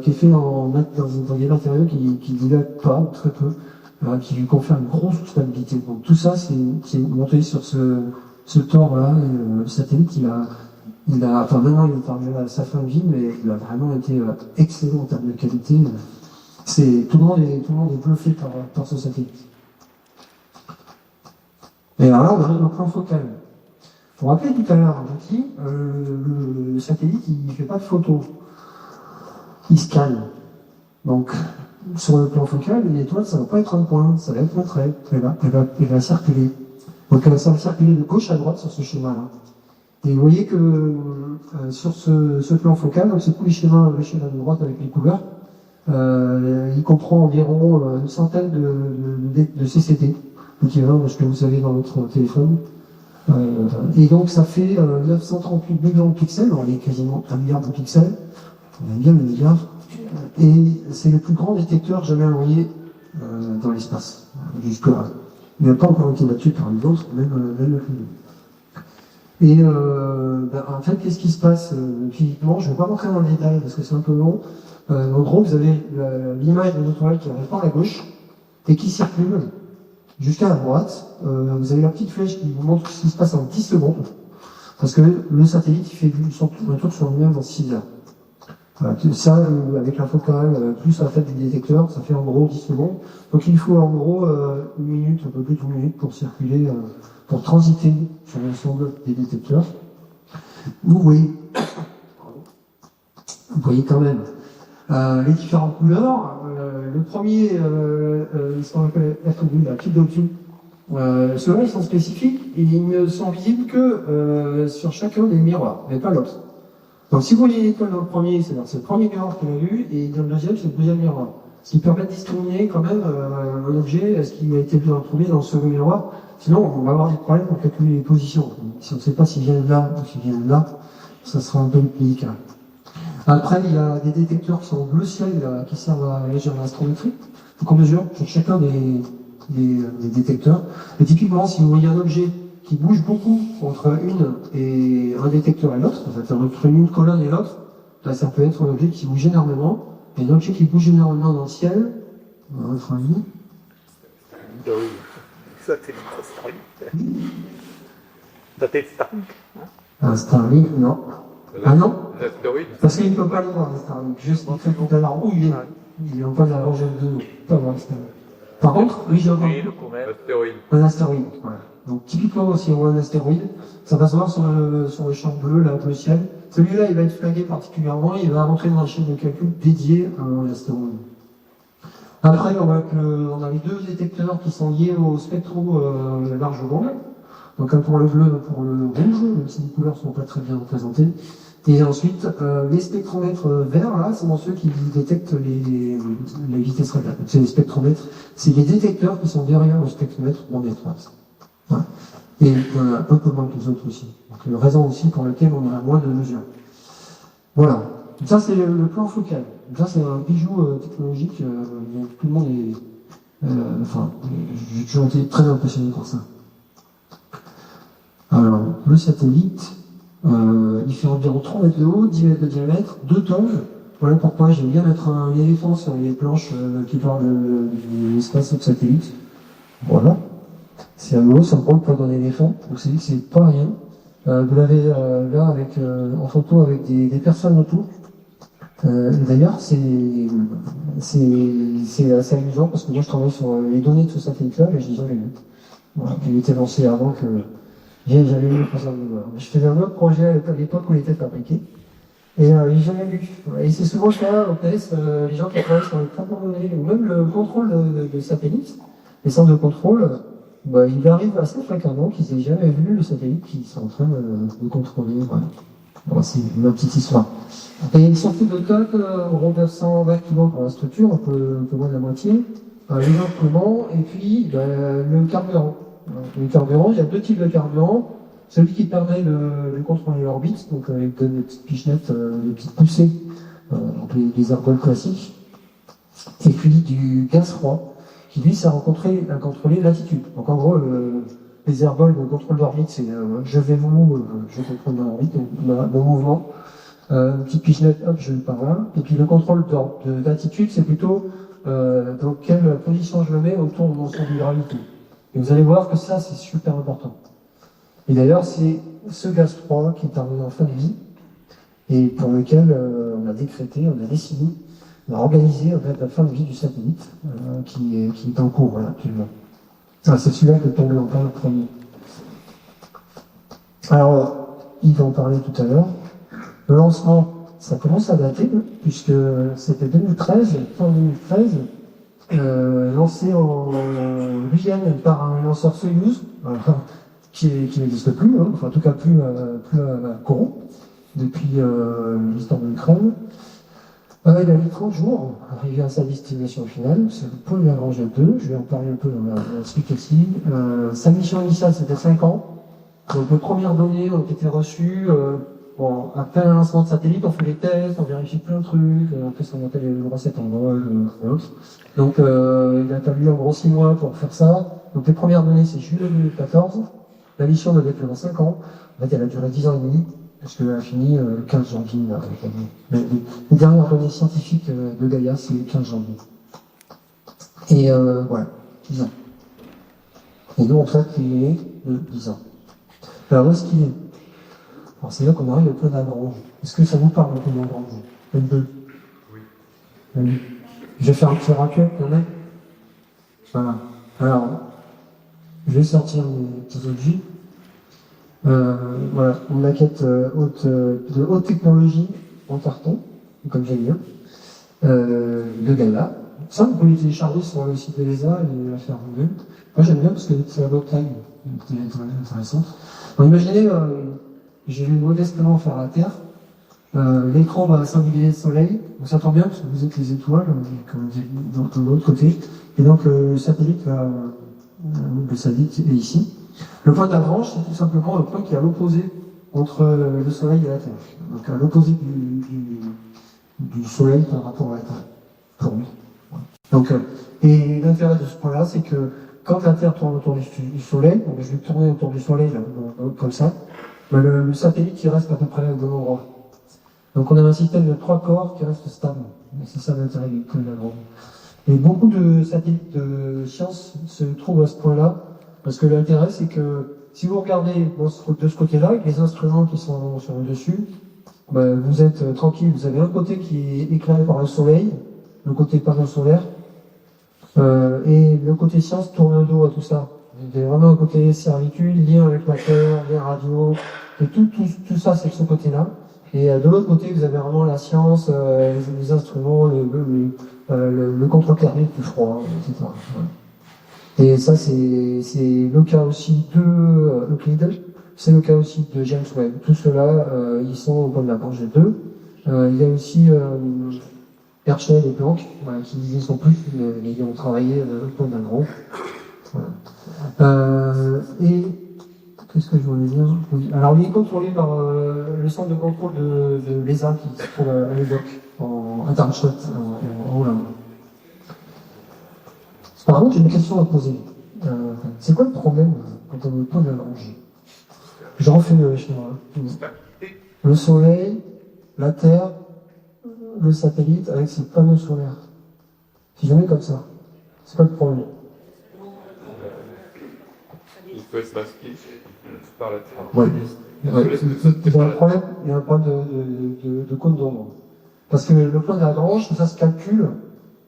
qui est fait dans des matériaux qui dilate pas, ou très peu, qui lui confère une grosse stabilité. Donc tout ça, c'est monté sur ce tore-là. Le satellite, enfin maintenant il est arrivé à sa fin de vie, mais il a vraiment été excellent en termes de qualité. Tout le monde est bluffé par ce satellite. Et alors là, on arrive au plan focal. Pour rappeler tout à l'heure, le satellite, il ne fait pas de photos. Il scanne. Donc, sur le plan focal, l'étoile, ça ne va pas être un point, ça va être un trait. Elle va circuler. Donc, ça va circuler de gauche à droite sur ce schéma-là. Et vous voyez que sur ce plan focal, donc c'est tous les schémas de droite avec les couleurs, il comprend environ une centaine de CCD, l'équivalent de ce que vous avez dans votre téléphone. Et donc ça fait 938 millions de pixels, on est quasiment 1 milliard de pixels, on est bien le milliard, et c'est le plus grand détecteur jamais envoyé dans l'espace, jusque-là. Il n'a pas encore été battu par les autres, même le plus. Et en fait, qu'est-ce qui se passe physiquement? Je ne vais pas rentrer dans le détail parce que c'est un peu long. En gros, vous avez l'image de l'étoile qui arrive par la gauche et qui circule jusqu'à la droite. Vous avez la petite flèche qui vous montre ce qui se passe en 10 secondes. Parce que le satellite, il fait un tour sur lui-même en 6 heures. Voilà, ça, avec la focale, plus la fête du détecteur, ça fait en gros 10 secondes. Donc il faut en gros 1 minute, un peu plus d'1 minute pour circuler, pour transiter sur l'ensemble des détecteurs. Vous voyez quand même les différentes couleurs. Le premier, ce qu'on appelle FOV, la type d'option. Ceux-là, ils sont spécifiques et ils ne sont visibles que sur chacun des miroirs, mais pas l'autre. Donc si vous voyez l'étoile dans le premier, c'est-à-dire c'est le premier miroir qu'on a vu, et dans le deuxième, c'est le deuxième miroir. Ce qui permet de discriminer quand même un objet, est-ce qu'il a été bien trouvé dans le second miroir. Sinon, on va avoir des problèmes pour calculer les positions. Si on ne sait pas s'il vient de là ou s'il vient de là, ça sera un peu délicat. Après, il y a des détecteurs qui sont en bleu ciel, qui servent à mesurer l'astrométrie. Il faut qu'on mesure sur chacun des détecteurs. Et typiquement, si vous voyez un objet qui bouge beaucoup entre un détecteur et l'autre, en fait, entre une colonne et l'autre, là, ça peut être un objet qui bouge énormément, et un objet qui bouge énormément dans le ciel, votre avis? Satellite Starlink. Un Starlink, non. Ah non? L'astéroïde. Parce qu'il ne peut pas le voir, un Starlink. Juste, il fait tout à l'heure où il est. Il est en face de la rangée de nous. Pas voir, Starlink. Par contre, oui, j'ai entendu. Astéroïde. Un astéroïde, voilà. Donc, typiquement, si on voit un astéroïde, ça va se voir sur le champ bleu, là, bleu ciel. Celui-là, il va être flagué particulièrement, il va rentrer dans la chaîne de calcul dédiée à un astéroïde. Après, on a les 2 détecteurs qui sont liés au spectro large bande. Donc un pour le bleu, un pour le rouge, même si les couleurs ne sont pas très bien représentées. Et ensuite, les spectromètres verts, là, sont ceux qui détectent les vitesses radiales. C'est les spectromètres, c'est les détecteurs qui sont derrière le spectromètre bande étroite. Voilà. Et un peu moins que les autres aussi. Donc raison aussi pour laquelle on a moins de mesures. Voilà. Ça, c'est le plan focal. Ça, c'est un bijou technologique dont tout le monde est... j'ai toujours été très impressionné par ça. Alors, le satellite, il fait environ 3 mètres de haut, 10 mètres de diamètre, 2 tonnes. Voilà pourquoi j'aime bien mettre un éléphant sur les planches qui parlent de l'espace de satellite. Voilà. C'est un haut, ça me prend le poids d'un éléphant, donc c'est pas rien. Vous l'avez là en photo avec des personnes autour. D'ailleurs, c'est assez amusant parce que moi je travaille sur les données de ce satellite-là et je l'ai jamais vu. Voilà, il était lancé avant que j'avais eu l'occasion de le voir. Je faisais un autre projet à l'époque où il était fabriqué et je l'ai jamais vu. Et c'est souvent le cas au PS, les gens qui travaillent sur le traitement de données ou même le contrôle de satellites, les centres de contrôle, il arrive assez fréquemment qu'ils n'aient jamais vu le satellite qu'ils sont en train de contrôler. Voilà. Bon, c'est ma petite histoire. Et une sortie de code rond 120 kg pour la structure, un peu moins de la moitié, les instruments, et puis le carburant. Le carburant, il y a 2 types de carburant. Celui qui permet de contrôler l'orbite, donc avec des petites pichenettes, des petites poussées, donc les argols classiques. Et puis du gaz froid, qui lui sert à contrôler l'attitude. Donc en gros, les airballs, le contrôle d'orbite, c'est je vais où, je contrôle mon orbite, mon mouvement. Une petite pichenette, hop, je vais par là. Et puis le contrôle d'attitude, c'est plutôt dans quelle position je le mets autour de mon centre de gravité. Et vous allez voir que ça, c'est super important. Et d'ailleurs, c'est ce gaz froid qui est arrivé en fin de vie, et pour lequel on a décrété, on a décidé, on a organisé en fait, la fin de vie du satellite, qui est en cours là, actuellement. Ah, c'est celui-là qui est tombé en panne le premier. Alors, Yves en parlait tout à l'heure. Le lancement, ça commence à dater, puisque c'était 2013, fin 2013, lancé en Guyane par un lanceur Soyuz, qui n'existe plus, hein, enfin en tout cas plus courant, depuis l'histoire de l'Ukraine. Il a mis 30 jours, arrivé à sa destination finale, c'est le pôle Lagrange 2, je vais en parler un peu dans la suite aussi. Sa mission initiale, c'était 5 ans. Donc les premières données ont été reçues, après un lancement de satellite, on fait les tests, on vérifie plein de trucs, on fait ce qu'on appelle les recettes en vol et autres. Donc il a fallu en gros 6 mois pour faire ça. Donc les premières données, c'est juillet 2014. La mission devait durer 5 ans. En fait, elle a duré 10 ans et demi, parce qu'elle a fini le 15 janvier. Les dernières données scientifiques de Gaïa, c'est le 15 janvier. Et voilà, 10 ans. Et nous, en fait, il est de 10 ans. Alors, où est-ce qu'il est? Alors, c'est là qu'on arrive au point de Lagrange. Est-ce que ça vous parle, le point de Lagrange? N2. Oui. Je vais faire un petit rappel, quand même. Voilà. Alors, je vais sortir mes petits objets. Voilà, une maquette de haute technologie en carton, comme j'aime bien, de Gaïa. Ça, vous pouvez le télécharger sur le site de l'ESA et la faire vous-même. Moi, j'aime bien parce que c'est la bonne taille, c'est intéressant. Donc, imaginez, je vais modestement faire la Terre. L'écran va symboliser le Soleil, donc ça tombe bien parce que vous êtes les étoiles, comme vous êtes de l'autre côté. Et donc, le satellite est ici. Le point de Lagrange, c'est tout simplement le point qui est à l'opposé entre le Soleil et la Terre. Donc à l'opposé du Soleil par rapport à la Terre, pour lui. Donc, et l'intérêt de ce point-là, c'est que quand la Terre tourne autour du Soleil, donc je vais tourner autour du Soleil là, comme ça, ben le satellite il reste à peu près au bon endroit. Donc on a un système de 3 corps qui reste stable. Et c'est ça l'intérêt du point de Lagrange. Et beaucoup de satellites de science se trouvent à ce point-là, parce que l'intérêt, c'est que si vous regardez de ce côté-là, avec les instruments qui sont sur le dessus, ben, vous êtes tranquille. Vous avez un côté qui est éclairé par le soleil, le côté panneau solaire, et le côté science tourne le dos à tout ça. Vous avez vraiment un côté servitude, lien avec la Terre, lien radio, et tout ça, c'est de ce côté-là. Et de l'autre côté, vous avez vraiment la science, les instruments, le contrôle thermique du froid, etc. Voilà. Et ça, c'est le cas aussi de Euclide, c'est le cas aussi de James Webb. Tout cela, ils sont au point de Lagrange 2. Il y a aussi Herschel et Planck, voilà, qui n'y sont plus, mais ils ont travaillé au point de Lagrange. Voilà. Et qu'est-ce que je voulais dire? Oui. Alors, il est contrôlé par le centre de contrôle de l'ESA qui se trouve à l'époque, à Darmstadt, en Hollande. Par contre, j'ai une question à poser. C'est quoi le problème quand on est au point de Lagrange? Je refais le schéma. Le Soleil, la Terre, le satellite avec ses panneaux solaires. Si je mets comme ça, c'est quoi le problème? Il peut être masqué par la Terre. Ouais. Il y a un problème de cône d'ombre. Parce que le point de Lagrange, ça se calcule.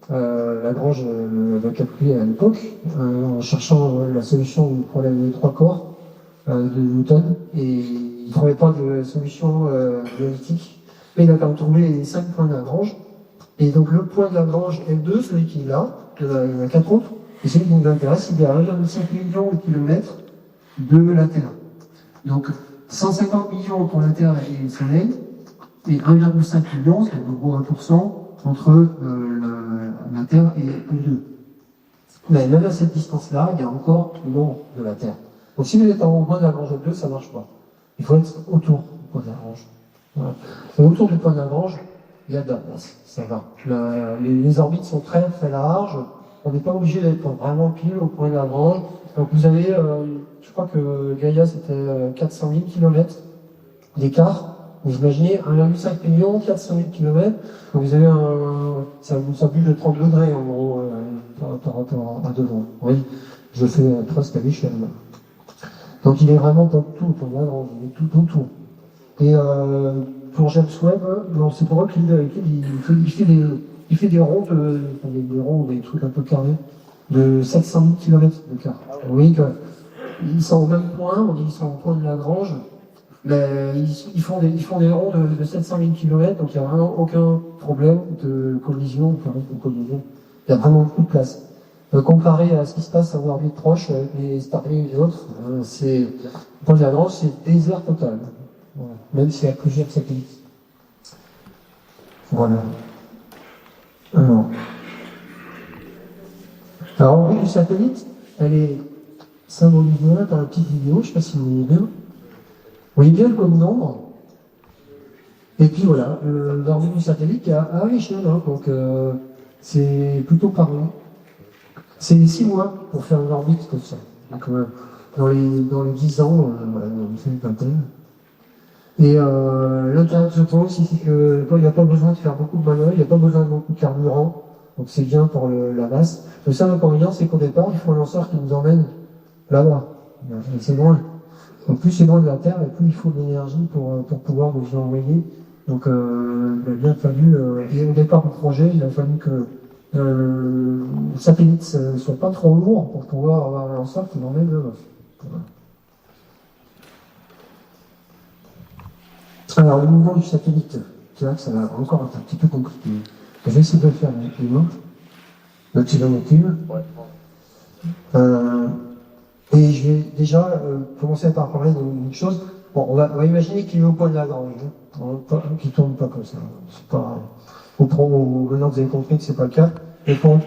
Lagrange l'a calculé à l'époque, en cherchant la solution du problème des 3 corps de Newton, et il ne trouvait pas de solution analytique, mais il a quand même trouvé les 5 points de Lagrange. Et donc le point de Lagrange L2, celui qui est là, il y en a 4 autres, et celui qui nous intéresse, il est à 1,5 million de kilomètres de la Terre. Donc 150 millions pour la Terre et le Soleil, et 1,5 million, c'est en gros 1%, entre la Terre et L2. Mais même à cette distance-là, il y a encore l'ombre de la Terre. Donc si vous êtes en point de Lagrange 2, ça ne marche pas. Il faut être autour du point de Lagrange. Voilà. Et autour du point de Lagrange, il y a de la place, ça va. Les orbites sont très très larges, on n'est pas obligé d'être vraiment pile au point de Lagrange. Donc vous avez, je crois que Gaïa c'était 400 000 km d'écart. Vous imaginez 1,5 million, 400 000 km, donc vous avez ça bouge de 30 degrés en gros par rapport à devant. Oui, je fais presque à l'échelle. Donc il est vraiment pas tout autour de Lagrange, il est tout autour. Et pour James Webb, c'est pour eux il fait des ronds, des ronds, des trucs un peu carrés, de 700 000 km de quart. Vous voyez qu'ils sont au même point, on dit qu'ils sont au point de Lagrange, mais ils font des ronds de 700 000 km, donc il n'y a vraiment aucun problème de collision, il y a vraiment beaucoup de place. Comparé à ce qui se passe en orbite proche avec les Starlink et les autres, le point de Lagrange, c'est désert total. Voilà. Même s'il y a plusieurs satellites. Voilà. Alors, en vue du satellite, elle est symbolisée là par la petite vidéo, je ne sais pas si vous voyez bien. Vous voyez bien le code nombre. Et puis voilà, l'orbite du satellite est à l'échelle, hein, donc c'est plutôt parlant. C'est 6 mois pour faire une orbite comme ça. Donc, dans les 10 ans, on fait une vingtaine. Et l'intérêt de ce point aussi, c'est qu'il n'y a pas besoin de faire beaucoup de manœuvres, il n'y a pas besoin de beaucoup de carburant, donc c'est bien pour la masse. Le seul inconvénient, c'est qu'au départ, il faut un lanceur qui nous emmène là-bas. Et c'est loin. Donc plus c'est loin de la Terre, et plus il faut de l'énergie pour pouvoir nous y envoyer. Donc il a bien fallu, et au départ du projet, il a fallu que le satellite ne soit pas trop lourd pour pouvoir avoir un lanceur qui l'emmène là-bas. Voilà. Alors, le mouvement du satellite, c'est là que ça va encore être un petit peu compliqué. Je vais essayer de le faire avec les mains. Donc, c'est dans mon cube. Et je vais déjà commencer par parler d'une chose. Bon, on va imaginer qu'il est au point de Lagrange, qu'il ne tourne pas comme ça. C'est pas. Maintenant, vous avez compris que c'est pas le cas. Et pour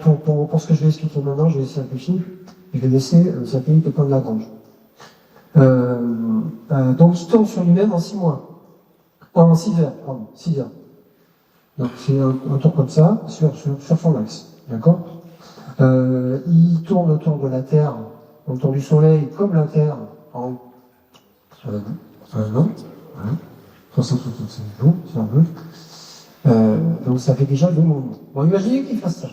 ce que je vais expliquer maintenant, je vais simplifier. Je vais laisser le satellite au point de Lagrange. Donc, il tourne sur lui-même en 6 mois. En 6 heures, pardon, 6 heures. Donc c'est un tour comme ça, sur son axe. D'accord il tourne autour de la Terre, autour du Soleil, comme la Terre, en un an. 365 jours, si on veut. Donc ça fait déjà 2 mouvements. Bon, imaginez qu'il fasse ça.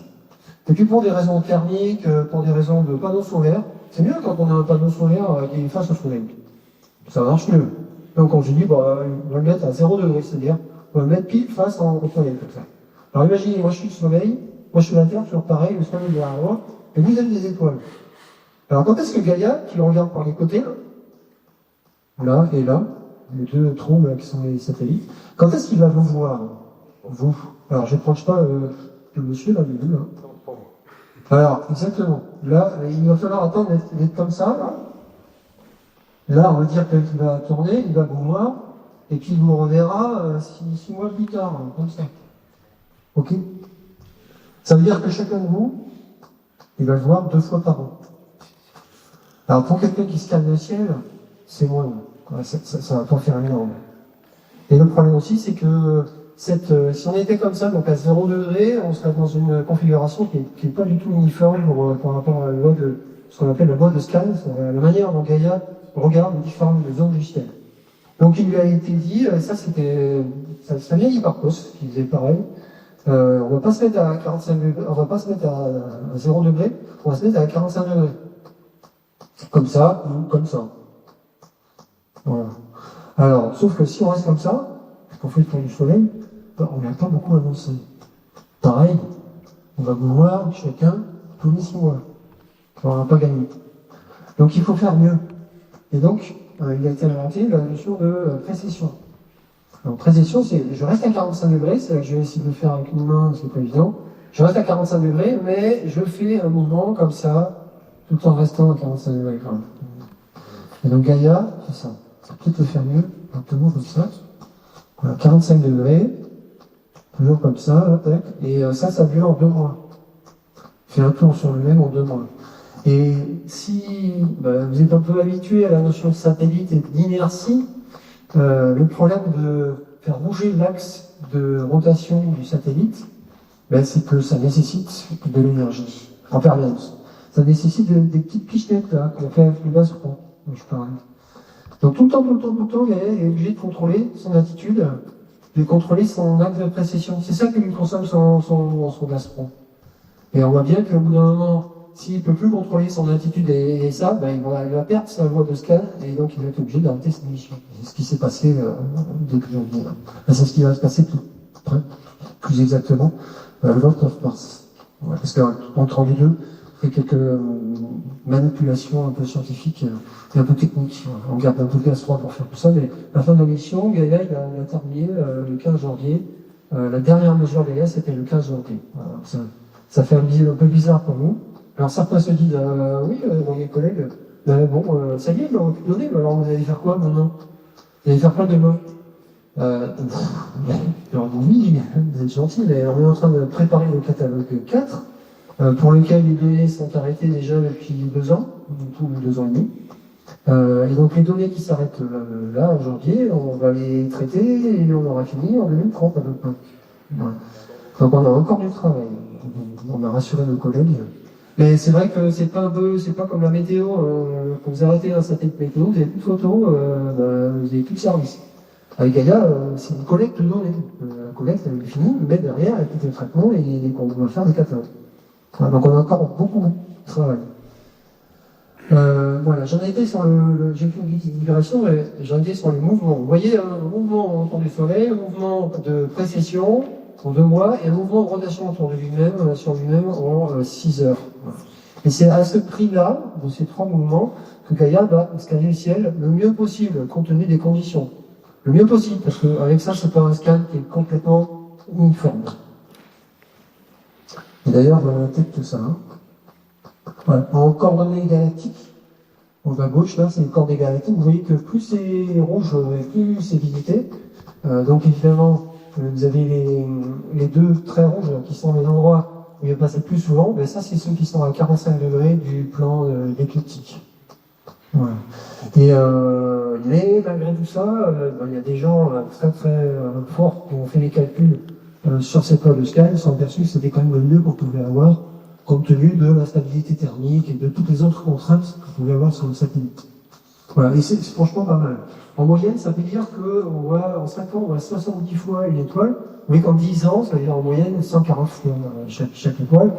Et puis pour des raisons thermiques, pour des raisons de panneaux solaires, c'est mieux quand on a un panneau solaire qui est face au Soleil. Ça marche mieux. Donc quand je dis, on va le mettre à 0 degré, c'est-à-dire, on va le mettre pile face au Soleil, comme ça. Alors imaginez, moi je suis le Soleil, moi je suis la Terre, toujours pareil, le Soleil est derrière moi, et vous êtes des étoiles. Alors quand est-ce que Gaïa, qui le regarde par les côtés, là et là, les 2 trous là, qui sont les satellites, quand est-ce qu'il va vous voir, vous? Alors je n'approche pas le monsieur, là, le là. Alors, exactement. Là, il va falloir attendre d'être comme ça, là. Là, on va dire qu'il va tourner, il va vous voir, et puis il vous reverra 6 mois plus tard, hein, comme ça. Ok? Ça veut dire que chacun de vous, il va le voir 2 fois par an. Alors pour quelqu'un qui scanne le ciel, c'est moins. Ça va pas faire énorme. Et le problème aussi, c'est que si on était comme ça, donc à 0 degré, on serait dans une configuration qui n'est pas du tout uniforme par rapport à la loi de ce qu'on appelle la loi de scan, la manière dont Gaïa regarde les différentes zones du ciel. Donc il lui a été dit, ça vient d'Hipparcos, qui faisait pareil, on va pas se mettre à 45 degrés, on va pas se mettre à 0 degré, on va se mettre à 45 degrés. Comme ça, ou comme ça. Voilà. Alors, sauf que si on reste comme ça, qu'on fait le tour du soleil, on n'a pas beaucoup avancé. Pareil, on va vouloir chacun tous les 6 mois. On n'a pas gagné. Donc il faut faire mieux. Et donc, il a été inventé la notion de précession. Alors, précession, c'est je reste à 45 degrés, c'est que je vais essayer de le faire avec une main, c'est pas évident. Je reste à 45 degrés, mais je fais un mouvement comme ça, tout en restant à 45 degrés. Et donc Gaïa, c'est ça. Ça peut peut-être le faire mieux, exactement comme ça. Voilà, 45 degrés, toujours comme ça, et ça dure 2 mois. Fait un tour sur lui-même en 2 mois. Et si vous êtes un peu habitué à la notion de satellite et d'inertie, le problème de faire bouger l'axe de rotation du satellite, ben, c'est que ça nécessite de l'énergie en permanence. Ça nécessite des petites pichenettes là, qu'on fait avec le Gazprom, dont je parlais. Donc tout le temps, Gaïa est obligé de contrôler son attitude, de contrôler son axe de précession. C'est ça qui lui consomme son Gazprom. Et on voit bien qu'au bout d'un moment, s'il ne peut plus contrôler son attitude et ça, ben, il va perdre sa voie de scan et donc il va être obligé d'arrêter cette mission. C'est ce qui s'est passé début janvier. C'est ce qui va se passer plus exactement le 29 mars. Ouais, parce qu'entre les deux, il y a quelques manipulations un peu scientifiques et un peu techniques. On garde un peu le Gazprom pour faire tout ça, mais la fin de la mission, Gaïa il a terminé le 15 janvier. La dernière mesure Gaïa, c'était le 15 janvier. Voilà, ça fait un peu bizarre pour nous. Alors certains se disent, oui, dans mes collègues, ça y est, on va plus donner, mais alors vous allez faire quoi maintenant? Vous allez faire quoi demain? Alors oui, vous êtes gentils, mais on est en train de préparer le catalogue 4, pour lequel les données sont arrêtées déjà depuis 2 ans, ou 2 ans et demi. Et donc les données qui s'arrêtent là, en janvier, on va les traiter et on aura fini en 2030 à peu près. Ouais. Donc on a encore du travail. On a rassuré nos collègues. Mais c'est vrai que c'est pas comme la météo. Quand vous arrêtez un satellite météo, vous n'avez plus de photos, vous n'avez plus de service. Avec Gaïa, c'est une collecte de données. La collecte, elle est finie, mais derrière, elle fait le traitement et on va faire des catalogues. Voilà, donc on a encore beaucoup de travail. Voilà, j'en ai été sur j'ai fait une petite digression, mais j'en ai été sur les mouvements. Vous voyez, un mouvement autour du Soleil, un mouvement de précession en 2 mois, et un mouvement de rotation autour de lui-même, sur lui-même en 6 heures. Voilà. Et c'est à ce prix-là, de ces 3 mouvements, que Gaïa va scanner le ciel le mieux possible, compte tenu des conditions. Le mieux possible, parce qu'avec ça, c'est pas un scan qui est complètement uniforme. Et d'ailleurs, peut-être que ça. Hein. Voilà. En coordonnées galactiques, en bas à gauche, là, c'est les coordonnées galactiques. Vous voyez que plus c'est rouge, plus c'est visité. Donc évidemment, vous avez les 2 traits rouges qui sont les endroits où il va passer plus souvent. Mais ça, c'est ceux qui sont à 45 degrés du plan écliptique. Voilà. Et mais malgré tout ça, il y a des gens très forts qui ont fait les calculs sur cette voie de scan, ils sont aperçus que c'était quand même le mieux qu'on pouvait avoir, compte tenu de la stabilité thermique et de toutes les autres contraintes qu'on pouvait avoir sur le satellite. Voilà, et c'est franchement pas mal. En moyenne, ça veut dire en 5 ans, on voit 70 fois une étoile, mais qu'en 10 ans, ça veut dire en moyenne 140 fois chaque étoile.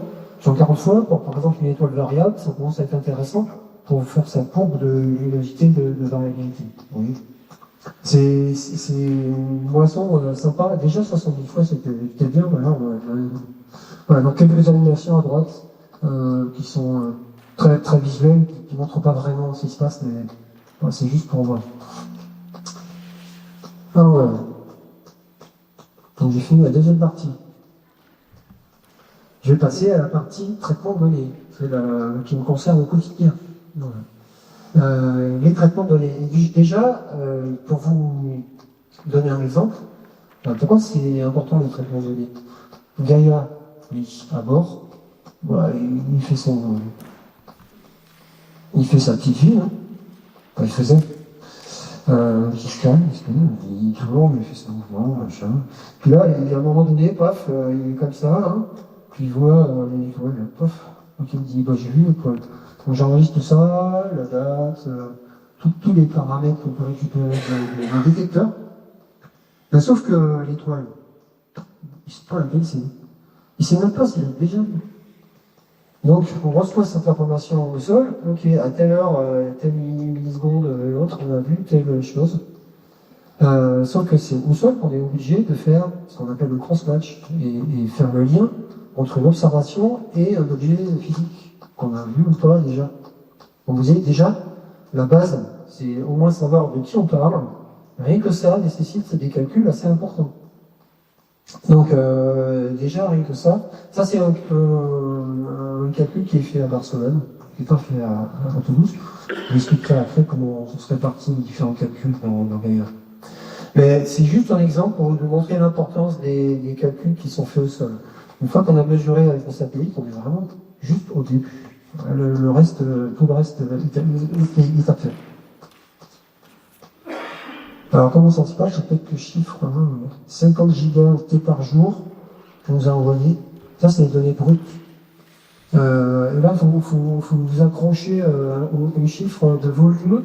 140 fois, pour par exemple une étoile variable, ça commence à être intéressant pour faire sa courbe de luminosité de variabilité. Oui. C'est une moisson sympa. Déjà 70 fois, c'était bien. Voilà, donc quelques animations à droite qui sont très, très visuelles, qui ne montrent pas vraiment ce qui se passe, mais voilà, c'est juste pour voir. Alors voilà. Donc j'ai fini la deuxième partie. Je vais passer à la partie traitement de données, qui me concerne au quotidien. Voilà. Les traitements de données. Déjà, pour vous donner un exemple, pourquoi c'est important le traitement de données? Gaïa, lui, à bord, voilà, il fait sa petite vie, hein. Enfin, il faisait. Il se calme, il tourne, il fait son mouvement, machin. Puis là, il, à un moment donné, paf, il est comme ça, hein. Puis il voit les étoiles, paf. Donc il me dit, j'ai vu, quoi. Donc j'enregistre tout ça, la date, tous les paramètres qu'on peut récupérer du détecteur. Ben, sauf que l'étoile, il ne sait pas laquelle c'est. Il ne sait même pas s'il a déjà vu. Donc on reçoit cette information au sol, ok, à telle heure, telle milliseconde, l'autre, on a vu telle chose. Sauf que c'est au sol qu'on est obligé de faire ce qu'on appelle le cross-match et faire le lien entre une observation et un objet physique qu'on a vu ou pas déjà. Donc vous voyez déjà, la base, c'est au moins savoir de qui on parle. Rien que ça nécessite des calculs assez importants. Donc déjà, rien que ça c'est un calcul qui est fait à Barcelone, qui n'est pas fait à Toulouse. Je vous expliquerai après comment se répartissent les différents calculs dans Gaïa. Mais c'est juste un exemple pour vous montrer l'importance des calculs qui sont faits au sol. Une fois qu'on a mesuré avec le satellite, on est vraiment juste au début. Le reste, tout le reste est à faire. Alors comment ça se passe? J'ai quelques chiffres, 50 gigaoctets par jour qu'on nous a envoyé. Ça, c'est les données brutes. Et là, il faut vous accrocher aux chiffres de volume.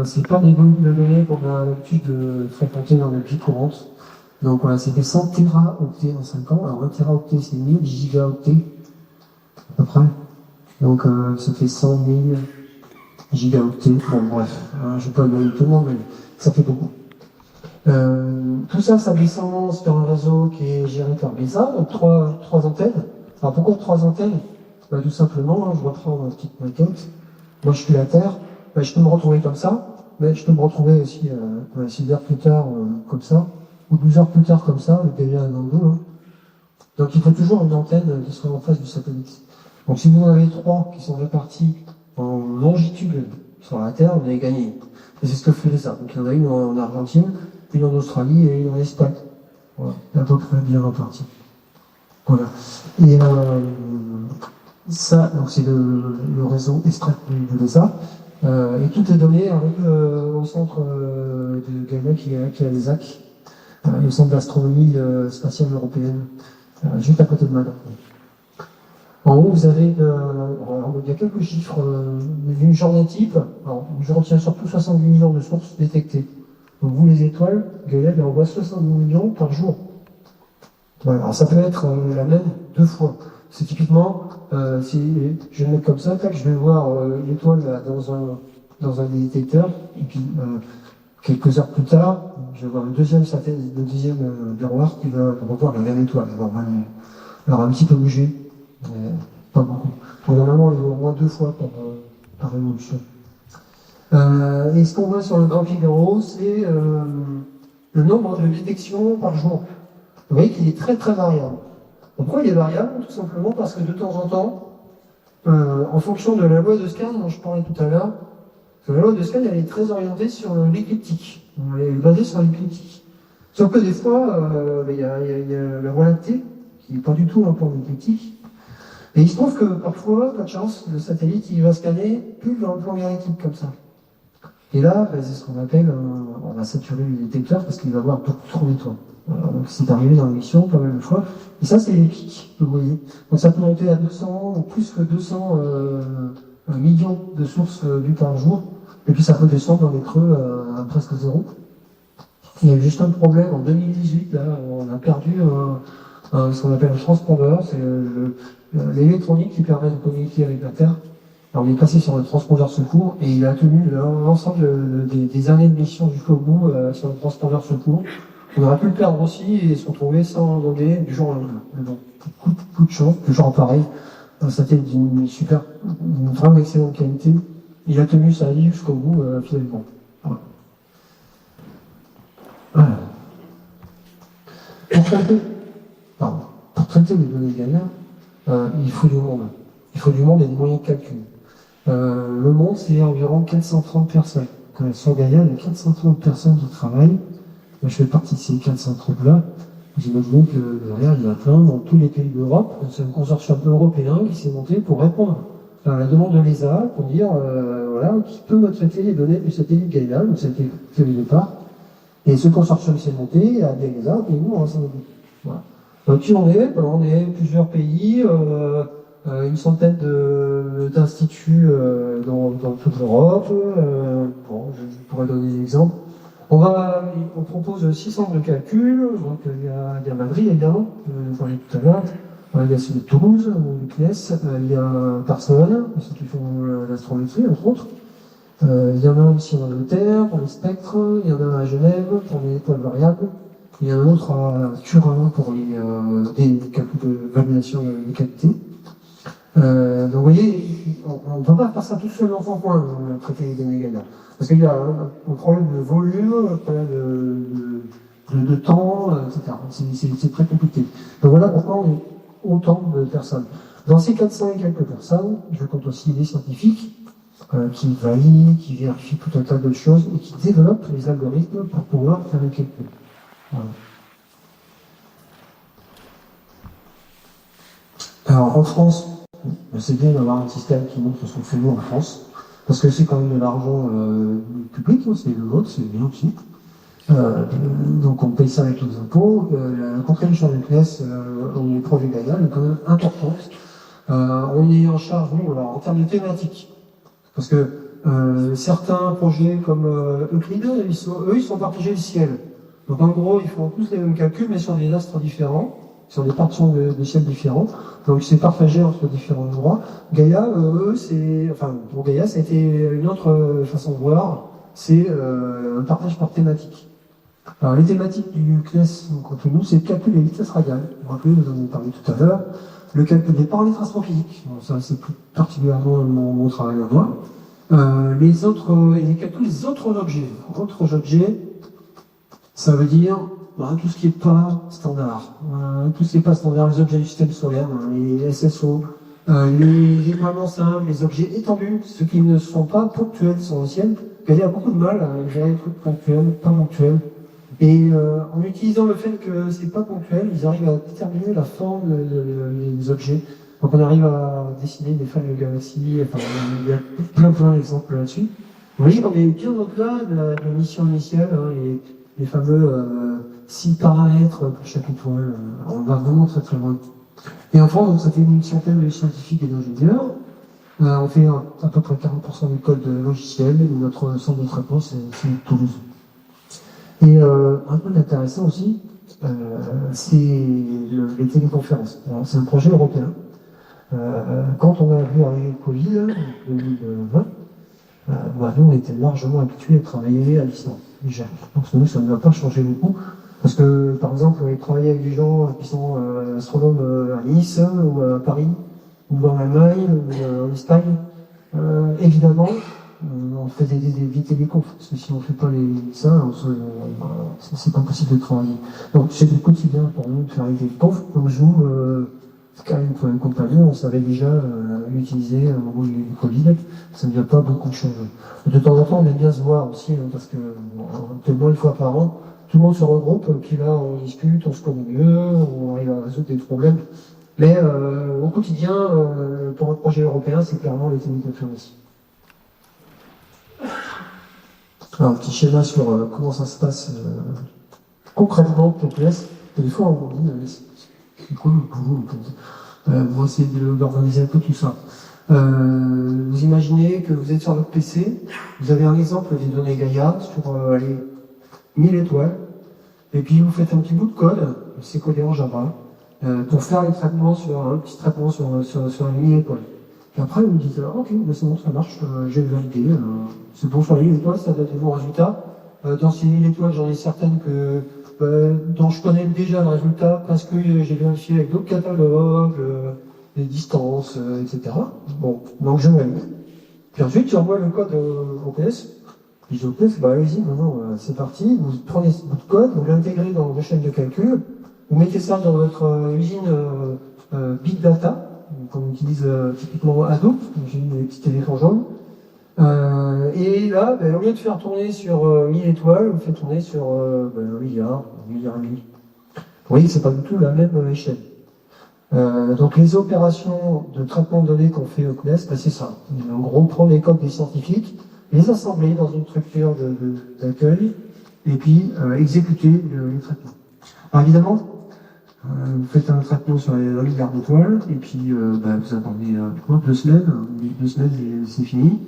C'est pas des volumes de données qu'on a l'habitude de fréquenter dans notre vie courante. Donc voilà, c'est des 100 téraoctets en 5 ans. Alors un téraoctet, c'est 1000 gigaoctets, à peu près. Donc ça fait 100 000 gigaoctets. Bon, bref, je ne vais pas donner tout le monde, mais ça fait beaucoup. Tout ça, ça descend sur un réseau qui est géré par BESA, donc trois antennes. Alors pourquoi 3 antennes? Tout simplement, je reprends ma petite maquette. Moi, je suis la Terre. Je peux me retrouver comme ça, mais je peux me retrouver aussi 6 heures plus tard comme ça, ou 12 heures plus tard comme ça, le PVA dans le dos. Hein. Donc il faut toujours une antenne qui soit en face du satellite. Donc si vous en avez 3 qui sont répartis en longitude sur la Terre, vous avez gagné. Et c'est ce que fait ça. Donc il y en a une en Argentine, une en Australie et une en Espagne. Voilà, à peu près bien répartis. Voilà. Et ça, donc c'est le réseau extrait de l'ESA. Et toutes les données arrivent au centre de Gaïa qui est à l'ESAC, le centre d'astronomie spatiale européenne, juste à côté de Madrid. En haut, vous avez, il y a quelques chiffres d'une journée type. Alors, je retiens surtout 70 millions de sources détectées. Donc vous, les étoiles, Gaïa envoie 70 millions par jour. Voilà. Alors ça peut être la même 2 fois. C'est typiquement, si je vais le mettre comme ça, tac, je vais voir l'étoile dans un détecteur, et puis quelques heures plus tard, je vais voir le deuxième miroir qui va revoir la même étoile. Alors un petit peu bougé, mais pas beaucoup. Donc normalement, il y a au moins 2 fois par évolution. Et ce qu'on voit sur le grand Figaro, c'est le nombre de détections par jour. Vous voyez qu'il est très très variable. Pourquoi il est variable? Tout simplement parce que de temps en temps, en fonction de la loi de Scan dont je parlais tout à l'heure, la loi de Scan elle est très orientée sur l'écliptique. Elle est basée sur l'écliptique. Sauf que des fois, il y a la Voie lactée, qui n'est pas du tout un point d'écliptique. Et il se trouve que parfois, pas de chance, le satellite il va scanner plus dans le plan galactique comme ça. Et là, c'est ce qu'on appelle, on va saturer le détecteur parce qu'il va voir beaucoup trop d'étoiles. Voilà, donc c'est arrivé dans l'émission pas mal de fois. Et ça, c'est les pics que vous voyez. Donc ça peut monter à 200 ou plus que 200 millions de sources vues par jour. Et puis ça peut descendre dans les creux à presque 0. Il y a eu juste un problème en 2018, là, on a perdu ce qu'on appelle un transpondeur. C'est l'électronique qui permet de communiquer avec la Terre. Alors, on est passé sur le transpondeur secours et il a tenu l'ensemble des années de mission jusqu'au bout sur le transpondeur secours. On aurait pu le perdre aussi et se retrouver sans données du jour au lendemain. Mais bon, coup de chance, toujours pareil. Un satellite d'une vraiment excellente qualité. Il a tenu sa vie jusqu'au bout finalement. Voilà. Pour traiter les données Gaïa, il faut du monde. Il faut du monde et des moyens de calcul. Le monde, c'est environ 430 personnes. Sur Gaïa, il y a 430 personnes qui travaillent. Moi, je fais partie de ces 430-là. J'imagine que derrière, il y en a plein dans tous les pays d'Europe. C'est un consortium européen qui s'est monté pour répondre à la demande de l'ESA, pour dire, voilà, qui peut me traiter les données du satellite Gaïa, donc c'était le départ. Et ce consortium s'est monté, a dit l'ESA, et nous, on va s'en occuper. Voilà. Donc, qui on est? On est plusieurs pays, une centaine d'instituts dans toute l'Europe. Je pourrais donner des exemples. On propose 6 centres de calcul, donc il y a Madrid évidemment, je parlais tout à l'heure, il y a celui de Toulouse, ou du CNES, il y a Barcelone, ceux qui font l'astrométrie entre autres, il y en a aussi en Angleterre pour les spectres, il y en a à Genève pour les étoiles variables, il y en a un autre à Turin pour les calculs de validation de qualité. Donc vous voyez, on ne peut pas faire ça tout seul dans son coin, traiter les données Gaïa. Parce qu'il y a un problème de volume, un problème de temps, etc. C'est très compliqué. Donc voilà pourquoi on est autant de personnes. Dans ces 400 et quelques personnes, je compte aussi des scientifiques qui valident, qui vérifient tout un tas de choses et qui développent les algorithmes pour pouvoir faire les calculs. Voilà. Alors en France, c'est bien d'avoir un système qui montre ce qu'on fait nous en France, parce que c'est quand même de l'argent public, c'est le vôtre, c'est bien aussi. Donc on paye ça avec nos impôts. La contribution du CNES au projet Gaïa est quand même importante. On est en charge, nous, alors, en termes de thématiques. Parce que certains projets comme Euclide, ils sont partagés le ciel. Donc en gros, ils font tous les mêmes calculs, mais sur des astres différents, sur des portions de ciel différents. Donc c'est partagé entre différents endroits. Gaïa, pour Gaïa, ça a été une autre façon de voir. C'est un partage par thématique. Alors les thématiques du CNES, donc entre nous, c'est le calcul des vitesses radiales. Vous vous rappelez, vous en avez parlé tout à l'heure. Le calcul des paramètres astrophysiques. Bon, ça, c'est plus particulièrement mon travail à moi. Les calculs des autres objets. Autres objets, ça veut dire tout ce qui n'est pas standard. Tout ce qui n'est pas standard, les objets du système solaire, les SSO, les vraiment simples, les objets étendus, ceux qui ne sont pas ponctuels sur le ciel. Il y a beaucoup de mal à gérer les trucs ponctuels, pas ponctuels. Et en utilisant le fait que c'est pas ponctuel, ils arrivent à déterminer la forme des objets. Donc on arrive à dessiner des phases de galaxies, enfin, il y a plein d'exemples là-dessus. Vous voyez, on est bien au-delà de la mission initiale, les fameux 6 paramètres pour chaque étoile. On va vraiment très loin. Et enfin, donc, ça fait une centaine de scientifiques et d'ingénieurs. On fait à peu près 40% du code logiciel, et notre centre de traitement, c'est Toulouse. Et un truc intéressant aussi, c'est les téléconférences. C'est un projet européen. Quand on a vu arriver le Covid, en 2020, nous, on était largement habitués à travailler à distance, déjà. Donc nous, ça ne va pas changer beaucoup. Parce que, par exemple, on travailler avec des gens qui sont astronomes à Nice, ou à Paris, ou en Allemagne, ou en Espagne, évidemment, on fait des téléconf, parce que si on ne fait pas ça, c'est pas possible de travailler. Donc c'est du quotidien pour nous de faire des téléconf. Comme Zoom, Skype pour une compagnie, on savait déjà l'utiliser au moment du Covid, ça ne vient pas beaucoup changer. De temps en temps, on aime bien se voir aussi, parce que peut-être moins une fois par an, tout le monde se regroupe, puis là on discute, on se connaît mieux, on arrive à résoudre des problèmes. Mais au quotidien, pour un projet européen, c'est clairement les téléconférences. Alors, un petit schéma sur comment ça se passe concrètement, peut-être. Des fois, on dit, c'est quoi le boulot? On va essayer d'organiser un peu tout ça. Vous imaginez que vous êtes sur votre PC, vous avez un exemple des données Gaïa sur 1000 étoiles, et puis vous faites un petit bout de code, c'est codé en Java, pour faire un petit traitement sur une 1000 étoiles. Et après, vous me dites, ok, c'est bon, ça marche, j'ai validé, c'est bon sur les 1000 étoiles, ça donne des bons résultats. Dans ces 1000 étoiles, j'en ai certaines dont je connais déjà le résultat, parce que j'ai vérifié avec d'autres catalogues, les distances, etc. Bon, donc je valide. Puis ensuite, tu envoies le code au PS. Puis je dis au PS, allez-y, maintenant, c'est parti, vous prenez ce bout de code, vous l'intégrez dans vos chaînes de calcul, vous mettez ça dans votre usine Big Data, qu'on utilise typiquement Hadoop, j'ai mis des petits éléphants jaunes. Et là, au lieu de faire tourner sur 1000 étoiles, on fait tourner sur 1 milliard, 1 milliard et demi. Vous voyez, c'est pas du tout la même échelle. Donc les opérations de traitement de données qu'on fait au CNES, c'est ça. En gros, prendre les codes des scientifiques, les assembler dans une structure d'accueil, et puis exécuter les traitements. Alors évidemment, vous faites un traitement sur les 1 milliard d'étoiles, et puis vous attendez 2 semaines, 2 semaines et c'est fini.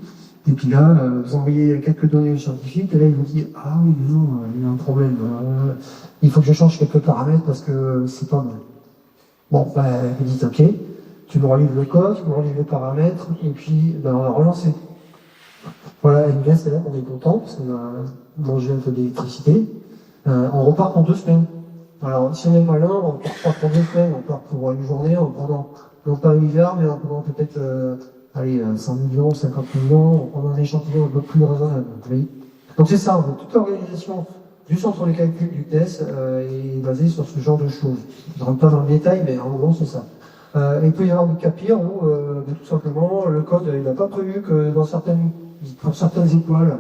Et puis là, vous envoyez quelques données aux scientifiques, et là, ils vous disent, ah oui, non, il y a un problème, il faut que je change quelques paramètres parce que c'est pas bon. Bon, vous dites, ok, tu me relis le code, tu me relis les paramètres, et puis on a relancé. Voilà, et bien c'est là qu'on est content, parce qu'on a mangé un peu d'électricité. On repart en 2 semaines. Alors, si on est malin, on part pas pour 2 semaines, on part pour une journée, en prenant, non pas 1 milliard, mais en prenant peut-être 100 millions, 50 millions, en prenant un échantillon un peu plus raisonnable. Oui. Donc c'est ça, toute l'organisation du centre de calcul du CNES est basée sur ce genre de choses. Je ne rentre pas dans le détail, mais en gros c'est ça. Il peut y avoir des cas pires où, tout simplement, le code il n'a pas prévu que pour certaines étoiles,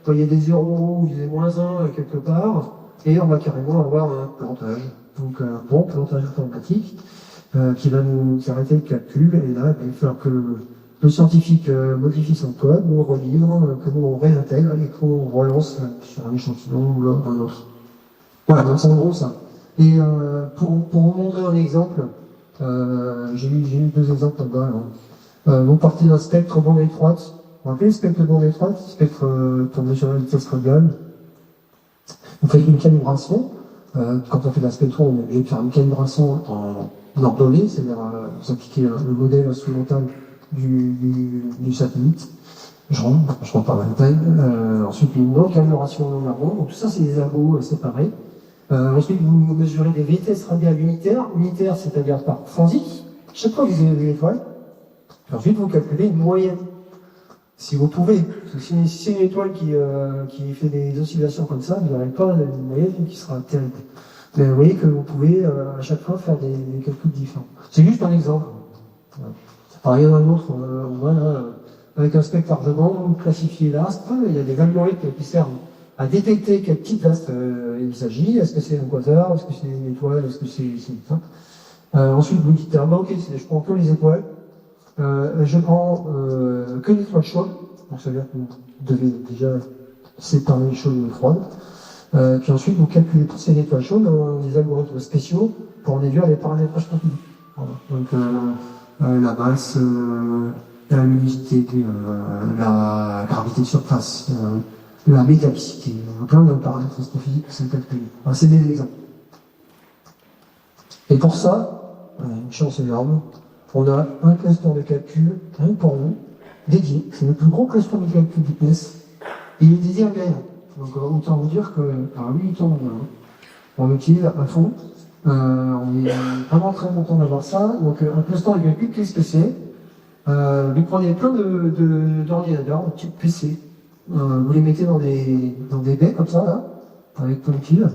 il y ait des zéros ou des -1 quelque part, et on va carrément avoir un plantage. Donc un bon plantage informatique qui va nous arrêter le calcul, et là il va falloir que le scientifique modifie son code, nous relivre, que nous on réintègre et qu'on relance sur un échantillon ou un autre. Voilà, donc c'est en gros ça. Et pour vous montrer un exemple, j'ai eu deux exemples là-bas. Vous partez d'un spectre bande étroite. Vous rappelez le spectre bande étroite, spectre pour mesurer la vitesse radiale. Vous faites une calibration. Quand on fait de la spectro, on est obligé de faire une calibration en ordonnée, c'est-à-dire vous appliquez le modèle instrumental du satellite. Je rentre pas dans le détail. Ensuite, une non-calibration en arbre. Donc tout ça, c'est des algos séparés. Ensuite, vous mesurez des vitesses radiales unitaires. Unitaires, c'est-à-dire par transit. Chaque fois que vous avez une étoile, ensuite, vous calculez une moyenne. Si vous pouvez. Parce que si c'est une étoile qui fait des oscillations comme ça, vous n'aurez pas une moyenne qui sera terrible. Mais vous voyez que vous pouvez à chaque fois faire des calculs différents. C'est juste un exemple. Alors, il y en a un autre, voilà. Avec un spectre largement classifié l'astre, il y a des algorithmes qui servent à détecter quel type d'astre il s'agit. Est-ce que c'est un quasar? Est-ce que c'est une étoile? Est-ce que c'est ça? Ensuite, vous dites, ah bah ok, je prends que les étoiles. Je prends que les étoiles chaudes. Donc ça veut dire que vous devez déjà séparer les chaudes et les froides. Puis ensuite, vous calculez toutes ces étoiles chaudes dans des algorithmes spéciaux pour en déduire les paramétrages continus. Voilà. Donc la masse, la luminosité, la gravité de surface, la métallicité, plein de paramètres astrophysiques qui sont calculés. Alors, c'est des exemples. Et pour ça, une chance énorme, on a un cluster de calcul, rien que pour nous, dédié. C'est le plus gros cluster de calcul du PS. Il est dédié à Gaïa. Donc autant vous dire que, par 8 ans, on l'utilise à fond. On est vraiment très content d'avoir ça. Donc un cluster de calcul, qu'est-ce que c'est? Vous prenez plein d'ordinateurs, de type PC, vous les mettez dans des baies comme ça, là, avec plein de piles,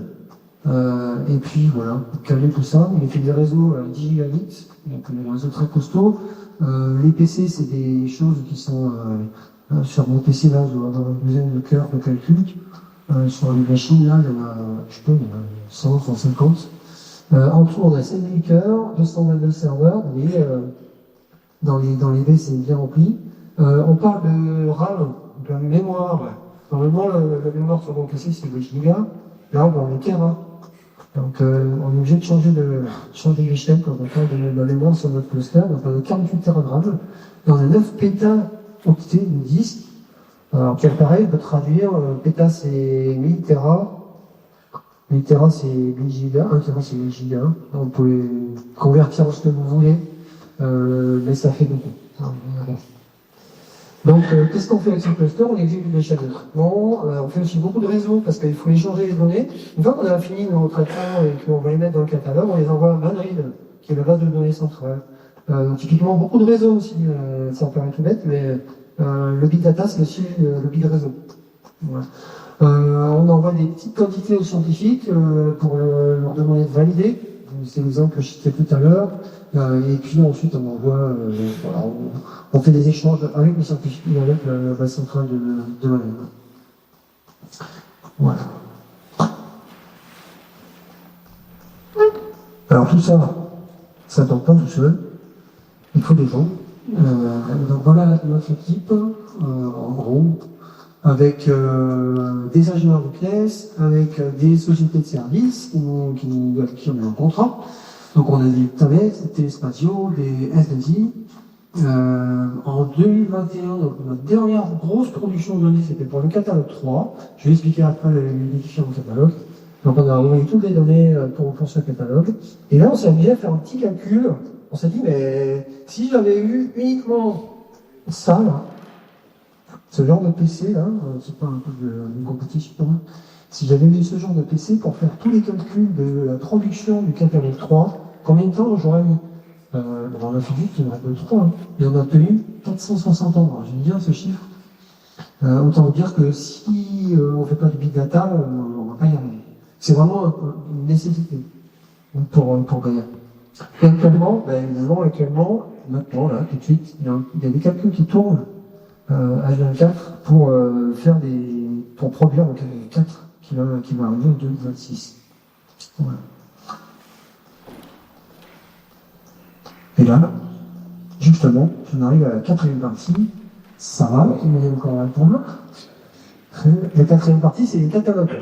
et puis voilà, vous calez tout ça, vous mettez des réseaux 10 gigabits, donc des réseaux très costauds. Les PC, c'est des choses qui sont, sur mon PC là, je dois avoir une douzaine de cœurs de calcul. Sur les machines là, il y en a, je sais pas, il y en a 100, 150. En tout, on a 5000 cœurs, 222 serveurs, et dans les baies, c'est bien rempli. On parle de RAM, de mémoire. Normalement, la mémoire sur mon PC, c'est 2 gigas. Là, on est Tera. Donc, on est obligé de changer l'échelle quand on parle de la mémoire sur notre cluster. Donc, on a 48 teragrammes. Et on a 9 pétaoctets de disque. Alors, qui pareil, on peut traduire, péta c'est 1000 Tera. 1000 Tera c'est 1000 gigas. 1 Tera c'est 1000 gigas. On peut convertir en ce que vous voulez. Mais ça fait beaucoup. Donc, qu'est-ce qu'on fait avec ce cluster? On exécute des chaînes de traitement. On fait aussi beaucoup de réseaux parce qu'il faut échanger les données. Une fois qu'on a fini nos traitements et qu'on va les mettre dans le catalogue, on les envoie à Madrid, qui est la base de données centrale. Donc, typiquement, beaucoup de réseaux aussi. Ça en paraît tout bête, mais le big data, c'est aussi le big réseau. Voilà. On envoie des petites quantités aux scientifiques pour leur demander de valider. C'est l'exemple que je citais tout à l'heure. Et puis ensuite, on envoie, voilà, on fait des échanges avec les scientifiques et avec la base centrale de Valais. Voilà. Alors tout ça, ça ne tombe pas tout seul. Il faut des gens. Donc voilà notre équipe, en gros, avec des ingénieurs de pièces, avec des sociétés de services qui ont un contrat. Donc on a des Thales, des Téléspatiaux, des S2I. En 2021, donc notre dernière grosse production de données, c'était pour le catalogue 3. Je vais expliquer après les différents catalogues. Donc on a envoyé toutes les données pour ce catalogue. Et là, on s'est amusé à faire un petit calcul. On s'est dit, mais si j'avais eu uniquement ça, là, ce genre de PC, là, c'est pas un peu de compétition, hein. Si j'avais eu ce genre de PC pour faire tous les calculs de la production du catalogue 3, combien de temps j'aurais mis on a fait vite, il y en a que 3, hein. Et on a tenu 460 ans. J'aime bien ce chiffre. Autant vous dire que si on ne fait pas de big data, on ne va pas y arriver. C'est vraiment une nécessité pour Gaïa. Et actuellement, maintenant, là, tout de suite, il y a des calculs qui tournent H24 pour pour produire le catalogue 4 qui va arriver en 2026. Voilà. Et là, justement, j'en arrive à la quatrième partie. Ça va, il me dit encore un pour moi. La quatrième partie, c'est les catalogues.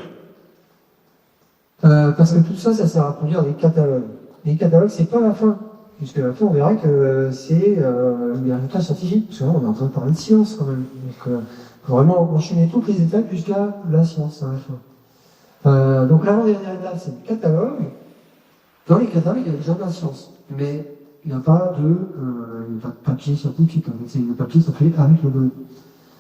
Parce que tout ça, ça sert à produire des catalogues. Les catalogues, c'est pas la fin. Puisque à la fin, on verra que c'est des résultats scientifiques. Parce que là, on est en train de parler de science quand même. Donc, faut vraiment enchaîner toutes les étapes jusqu'à la science à la fin. Donc, l'avant-dernière étape, c'est le catalogue. Dans les catalogues, il y a déjà de la science. Mais il n'y a pas de papier scientifique. Le papier, ça fait avec le données.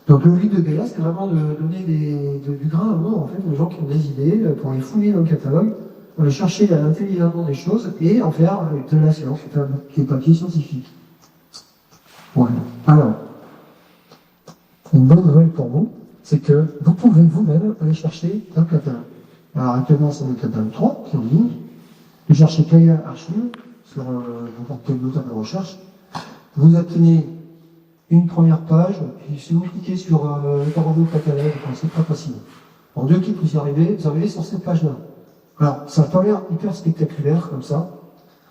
Donc, le but de Gaïa, c'est vraiment de donner du grain à moudre, en fait, aux gens qui ont des idées, pour les fouiller dans le catalogue, pour aller chercher intelligemment des choses et en faire de la science, faire des papiers scientifiques. Voilà. Alors, une bonne nouvelle pour vous, c'est que vous pouvez vous-même aller chercher un catalogue. Alors, actuellement, c'est le catalogue 3 qui est en ligne. Vous cherchez Gaïa Archive sur n'importe quel moteur de recherche. Vous obtenez une première page, et si vous cliquez sur le tableau catalogue, c'est très facile. En 2 clics, vous arrivez sur cette page-là. Alors, ça n'a pas l'air hyper spectaculaire comme ça,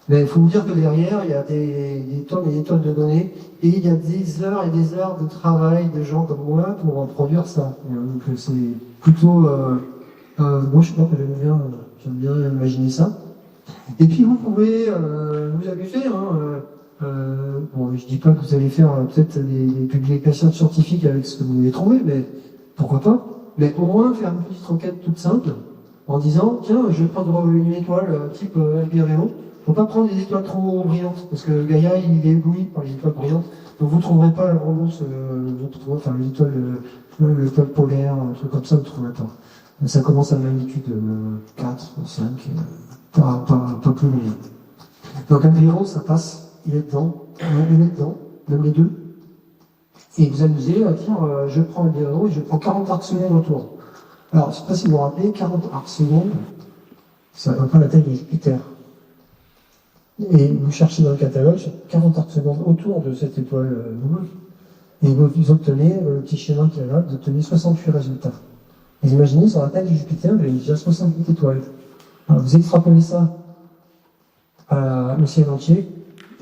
mais il faut vous dire que derrière, il y a des tonnes et des tonnes de données, et il y a des heures et des heures de travail de gens comme moi pour produire ça. Donc, c'est plutôt. Moi, je crois que j'aime bien imaginer ça. Et puis, vous pouvez vous amuser. Bon, je dis pas que vous allez faire peut-être des publications scientifiques avec ce que vous avez trouvé, mais pourquoi pas. Mais au moins faire une petite enquête toute simple, en disant, tiens, je vais prendre une étoile type Albireo. Faut pas prendre des étoiles trop brillantes, parce que Gaïa, il est ébloui par les étoiles brillantes. Donc vous trouverez pas la grosse, enfin les étoiles polaires, un truc comme ça, vous ne trouverez pas. Ça commence à magnitude 4, 5, pas plus loin. Donc Albireo, ça passe. Il est dedans, même les deux. Et vous amusez à dire, je prends le diagramme et je prends 40 arcs secondes autour. Alors, je ne sais pas si vous vous rappelez, 40 arcs secondes, c'est à peu près la taille de Jupiter. Et vous cherchez dans le catalogue 40 arcs secondes autour de cette étoile double, et vous obtenez, le petit schéma qui est là, vous obtenez 68 résultats. Et vous imaginez, sur la taille de Jupiter, il y a déjà 68 étoiles. Alors, vous extrapolez ça au ciel entier,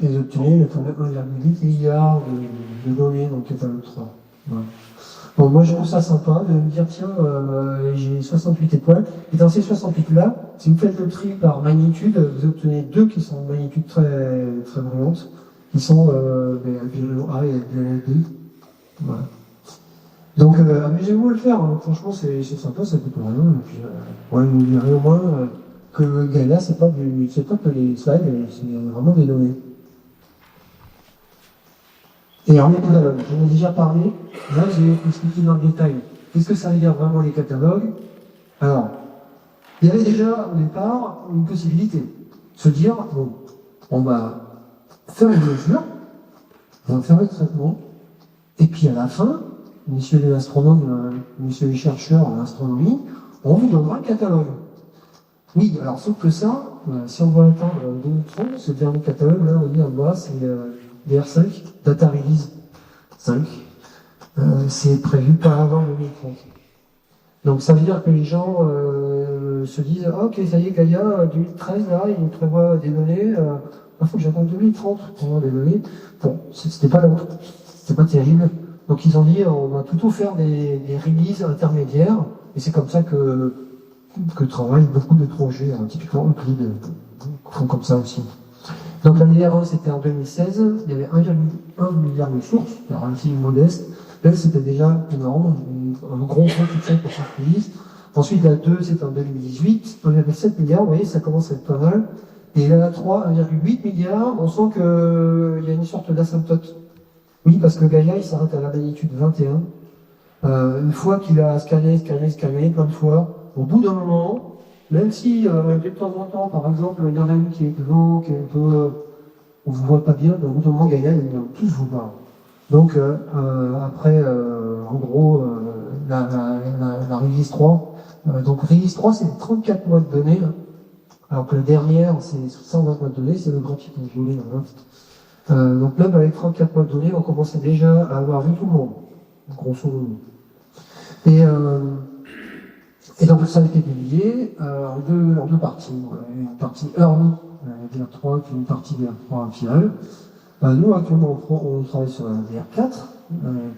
et vous obtenez 1,8 milliard de données dans le catalogue 3. Voilà. Bon, moi je trouve ça sympa de me dire, tiens, j'ai 68 étoiles, et dans ces 68-là, si vous faites le tri par magnitude, vous obtenez 2 qui sont de magnitude très, très brillantes, qui sont Albireo A et Albireo B. Voilà. Donc amusez-vous à le faire, hein. Franchement c'est sympa, ça coûte rien, et puis vous direz au moins que Gaïa, c'est pas que les slides, c'est vraiment des données. Et en catalogue, j'en ai déjà parlé, là je vais expliquer dans le détail. Qu'est-ce que ça veut dire vraiment les catalogues? Alors, il y avait déjà au départ une possibilité. Se dire, bon, on va faire une mesure, on va faire le traitement, et puis à la fin, messieurs les astronomes, messieurs les chercheurs en astronomie, on vous donnera le catalogue. Oui, alors sauf que ça, si on veut atteindre 2030, ce dernier catalogue, là, on dit en bas, c'est DR5, Data Release 5. C'est prévu pas avant 2030. Donc ça veut dire que les gens se disent, ah, ok, ça y est, Gaïa, 2013, là, il prévoit des données, il faut que j'attende 2030 pour avoir des données. Bon, c'était pas l'autre, c'était pas terrible. Donc ils ont dit, on va plutôt faire des releases intermédiaires, et c'est comme ça que travaillent beaucoup de projets, typiquement Euclid, font comme ça aussi. Donc la DR1 c'était en 2016, il y avait 1,1 milliard de sources, c'est relativement modeste. Là c'était déjà énorme, un gros succès pour chaque release. Ensuite la 2 c'était en 2018, 1,7 milliard, vous voyez ça commence à être pas mal. Et la 3, 1,8 milliard, on sent qu'il y a une sorte d'asymptote. Oui, parce que Gaïa il s'arrête à la magnitude 21. Une fois qu'il a scanné plein de fois, au bout d'un moment, même si de temps en temps, par exemple, il y en a une qui est devant, qui est un peu, on ne vous voit pas bien, au bout d'un moment, Gaïa, ils vont tous vous voir. Donc après, en gros, la release 3, donc release 3, c'est 34 mois de données, hein, alors que la dernière, c'est 120 mois de données, c'est le grand titre que je voulais. Donc même avec 34 mois de données, on commençait déjà à avoir vu tout le monde, grosso modo. Et donc ça a été publié en deux parties. Une partie early, VR3, puis une partie VR3 finale. Nous, actuellement, on travaille sur la VR4,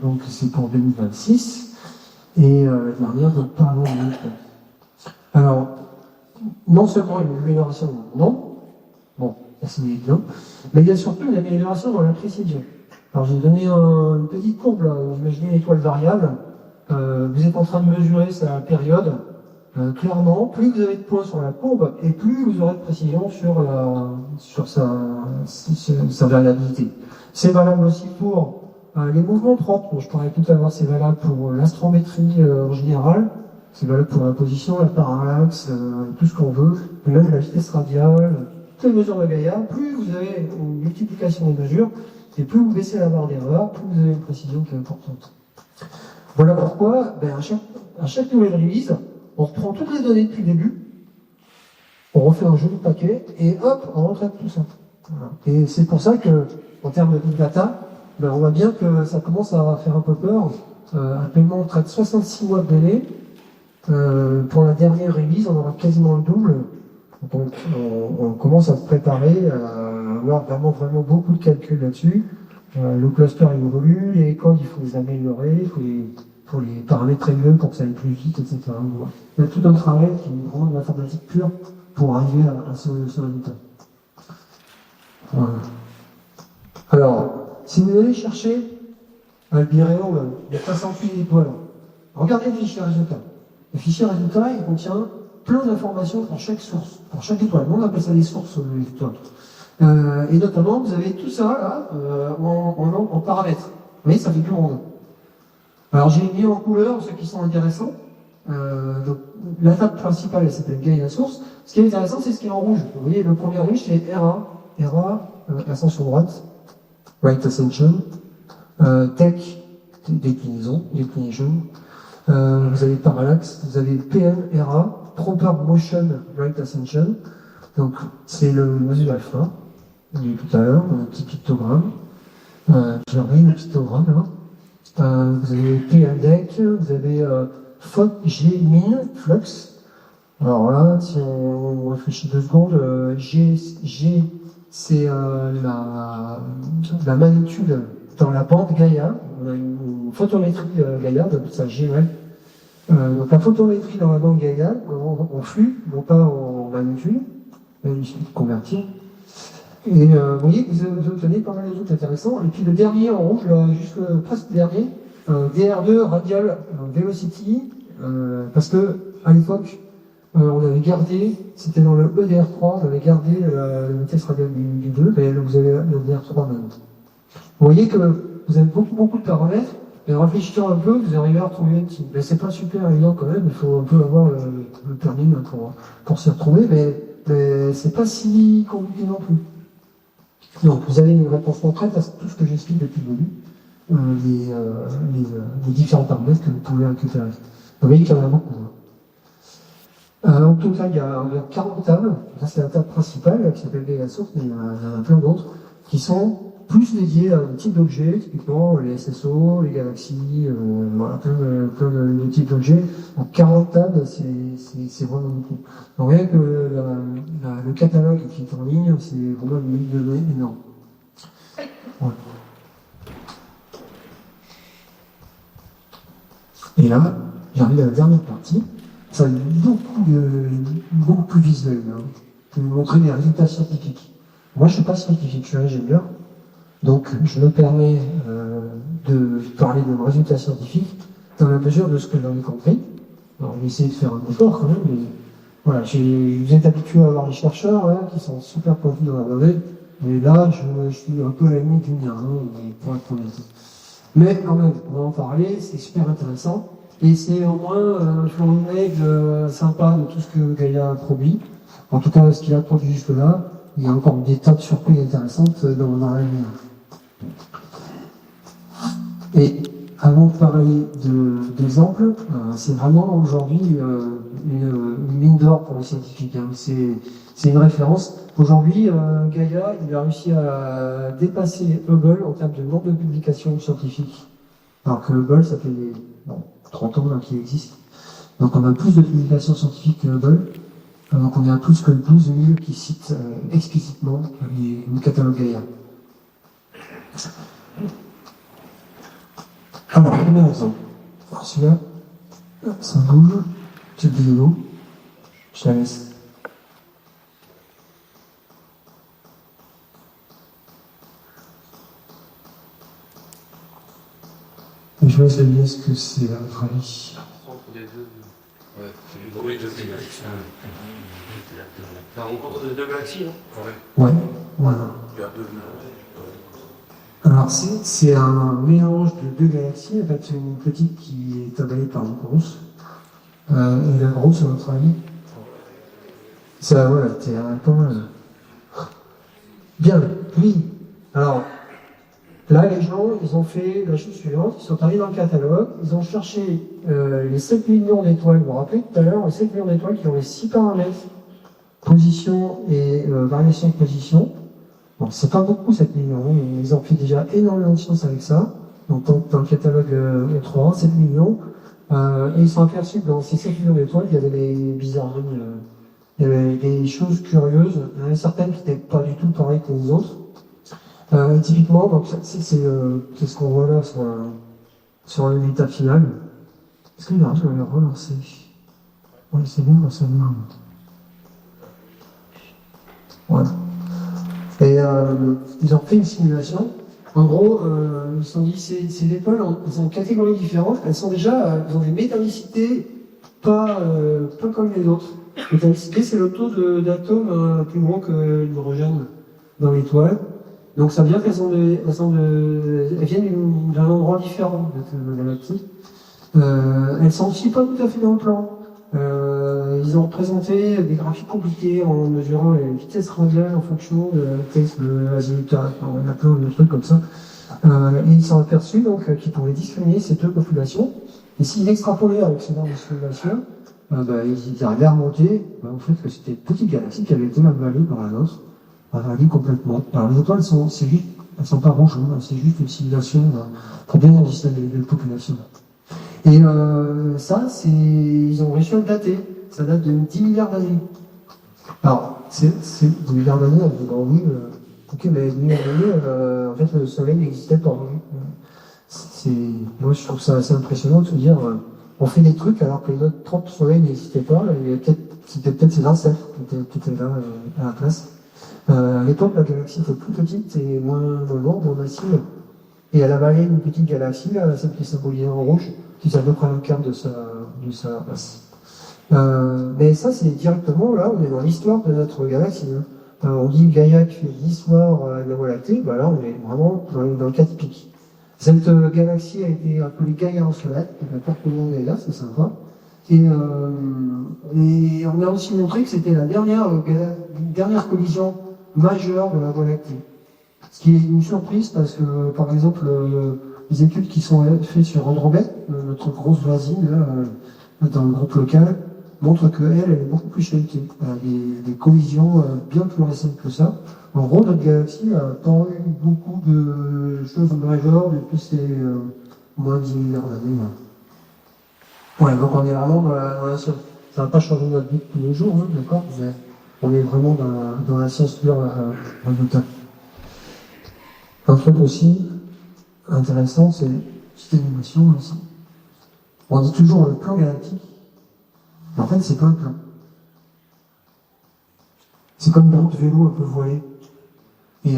donc c'est pour 2026, et la dernière, donc pas avant 2030. Alors, non seulement une amélioration dans le nom, bon, ça c'est bien, mais il y a surtout une amélioration dans la précision. Alors j'ai donné une petite courbe, là, imaginez une étoile variable, vous êtes en train de mesurer sa période, clairement, plus vous avez de points sur la courbe, et plus vous aurez de précision sur sa variabilité. C'est valable aussi pour les mouvements propres, je parlais tout à l'heure, c'est valable pour l'astrométrie en général, c'est valable pour la position, la parallaxe, tout ce qu'on veut, même la vitesse radiale, toutes les mesures de Gaïa. Plus vous avez une multiplication des mesures, et plus vous baissez la barre d'erreur, plus vous avez une précision qui est importante. Voilà pourquoi, à chaque nouvelle release, on reprend toutes les données depuis le début, on refait un joli paquet, et hop, on retraite tout ça. Voilà. Et c'est pour ça que, en termes de big data, on voit bien que ça commence à faire un peu peur. Actuellement, on traite 66 mois de données. Pour la dernière release, on aura quasiment le double. Donc, on commence à se préparer à avoir vraiment beaucoup de calculs là-dessus. Le cluster il évolue, les codes, il faut les améliorer, il faut les paramétrer mieux pour que ça aille plus vite, etc. Voilà. Il y a tout un travail qui est vraiment de l'informatique pure pour arriver à ce résultat. Voilà. Alors, si vous allez chercher Albireo, il y a 68 étoiles. Regardez le fichier résultat. Le fichier résultat, il contient plein d'informations pour chaque source, pour chaque étoile. Nous, on appelle ça des sources étoiles. Et notamment, vous avez tout ça là en paramètres. Vous voyez, ça fait plus monde. Alors, j'ai mis en couleur ceux qui sont intéressants. Donc, la table principale, elle s'appelle Gaia Source. Ce qui est intéressant, c'est ce qui est en rouge. Vous voyez, le premier rouge, c'est RA, ascension droite, Right Ascension, Tech, déclinaison. Vous avez Parallax, vous avez PMRA, Proper Motion Right Ascension. Donc, c'est le module alpha, dit tout à l'heure, un petit pictogramme. J'ai envoyé le pictogramme là. Vous avez PLDEC, vous avez G-Min, Flux. Alors là, si on réfléchit 2 secondes, G c'est la magnitude dans la bande Gaïa. On a une photométrie Gaïa, on appelle ça GML. Donc la photométrie dans la bande Gaïa, en flux, non pas en magnitude, il suffit de convertir. Et vous voyez que vous obtenez pas mal de trucs intéressants. Et puis le dernier en rouge, là, juste presque le dernier, DR2 Radial Velocity, parce que à l'époque, on avait gardé, c'était dans le EDR3, on avait gardé la vitesse radiale du 2, mais vous avez le DR3 maintenant. Vous voyez que vous avez beaucoup de paramètres, et en réfléchissant un peu, vous arrivez à retrouver un petit. Mais c'est pas super évident quand même, il faut un peu avoir le permis pour s'y retrouver, mais c'est pas si compliqué non plus. Donc vous avez une réponse concrète à tout ce que j'explique depuis le début, les différents paramètres que vous pouvez récupérer. Vous voyez qu'il y en a beaucoup. En tout cas, il y a 40 tables, ça c'est la table principale qui s'appelle Gaia Source, mais il y en a plein d'autres qui sont plus dédiés à un type d'objets, typiquement les SSO, les galaxies, voilà, plein de types d'objets. Donc 40 tables, c'est vraiment beaucoup. Donc rien que le catalogue qui est en ligne, c'est vraiment une ligne de données énorme. Voilà. Et là, j'arrive à la dernière partie. Ça va être beaucoup plus visuel. Hein. Je vais vous montrer des résultats scientifiques. Moi, je ne suis pas scientifique, je suis ingénieur. Donc, je me permets de parler de mes résultats scientifiques dans la mesure de ce que j'en ai compris. Alors, on va essayer de faire un effort quand même, mais voilà, vous êtes habitué à avoir les chercheurs là, qui sont super pointus dans la domaine, mais là, je suis un peu à la limite du mien, pour être honnête. Mais quand même, on va en parler, c'est super intéressant. Et c'est au moins un journée sympa de tout ce que Gaïa a produit. En tout cas, ce qu'il a produit jusque-là, il y a encore des tas de surprises intéressantes dans l'avenir. Et avant de parler d'exemples, c'est vraiment aujourd'hui une mine d'or pour les scientifiques. Hein. C'est une référence. Aujourd'hui, Gaïa, il a réussi à dépasser Hubble en termes de nombre de publications scientifiques. Alors que Hubble, ça fait 30 ans qu'il existe. Donc on a plus de publications scientifiques que Hubble. Donc on est à plus que 12 000 qui citent explicitement le catalogue Gaïa. Alors, premier exemple. Alors celui-là, ça bouge, c'est de l'eau. Je la laisse. je sais bien ce que c'est à votre avis. Entre les deux. Ouais, c'est une galaxies. La rencontre de deux galaxies, non? Ouais, voilà. Il y a deux. Alors c'est un mélange de deux galaxies. En fait, c'est une petite qui est avalée par une grosse. Et la grosse, à votre avis? Ça, voilà, t'es un peu mal. Bien, oui. Alors, là, les gens, ils ont fait la chose suivante. Ils sont allés dans le catalogue, ils ont cherché les 7 millions d'étoiles. Vous vous rappelez tout à l'heure, les 7 millions d'étoiles qui ont les 6 paramètres, position et variation de position. Bon, c'est pas beaucoup, 7 millions, mais ils ont fait déjà énormément de choses avec ça. Donc, dans le catalogue E3, 7 millions. Et ils sont aperçus que dans ces 7 millions d'étoiles, il y avait des bizarreries. Il y avait des choses curieuses. Il y en avait certaines qui n'étaient pas du tout pareilles que les autres. Typiquement, donc c'est ce qu'on voit là sur l'état final. Est-ce que là, je vais le relancer? Oui, c'est bien, ça vient. Voilà. Et ils ont fait une simulation. En gros, ils se sont dit, ces étoiles, elles ont une catégorie différente. Elles sont déjà, elles ont des métallicités pas comme les autres. Métallicité, c'est le taux d'atomes plus gros que l'hydrogène dans l'étoile. Donc ça veut dire qu'elles viennent d'un endroit différent de la galaxie. Elles sont aussi pas tout à fait dans le plan. Ils ont présenté des graphiques compliqués en mesurant les vitesses radiales en fonction de la vitesse azimutale. On a plein de trucs comme ça. Et ils sont aperçus donc qu'ils pouvaient discriminer ces deux populations. Et s'ils extrapolaient avec ce genre de simulation, ils arrivaient à remonter au fait que c'était une petite galaxie qui avait été mal value par la nôtre. Varie complètement. Alors les étoiles elles sont pas rouges, hein, c'est juste une simulation pour bien distinguer les populations. Et ça, ils ont réussi à le dater. Ça date de 10 milliards d'années. Alors, c'est 10 milliards d'années, on dit, bon oui, ok, mais 10 milliards d'années, en fait, le Soleil n'existait pas. Moi, je trouve ça assez impressionnant de se dire, on fait des trucs alors que les autres 30 soleils n'existaient pas, et c'était peut-être ses ancêtres qui étaient là à la place. À l'époque, la galaxie était plus petite et moins lourde, moins massive. Et elle avalait une petite galaxie, là, celle qui est symbolisée en rouge, qui est à peu près un quart de sa masse. Mais ça, c'est directement, là, on est dans l'histoire de notre galaxie. Hein. On dit Gaïa qui fait l'histoire de la Voie lactée, bah là, on est vraiment dans le cas typique. Cette galaxie a été appelée Gaïa Encelade, donc la porte de Gaïa, c'est sympa. Et on a aussi montré que c'était la dernière collision majeure de la Voie lactée. Ce qui est une surprise parce que, par exemple, les études qui sont faites sur Andromède, notre grosse voisine, là, dans le groupe local, montrent qu'elle est beaucoup plus shakée. Des collisions bien plus récentes que ça. En gros, notre galaxie n'a pas eu beaucoup de choses majeures depuis ces moins de 10 milliards d'années. Ouais, donc on est vraiment dans la science. Ça n'a pas changé notre vie tous les jours, hein, d'accord, mais on est vraiment dans la science pure totale. Un truc aussi intéressant, c'est une petite animation ici. On dit toujours le plan galactique, mais en fait, c'est pas un plan. C'est comme une route vélo un peu voilée. Et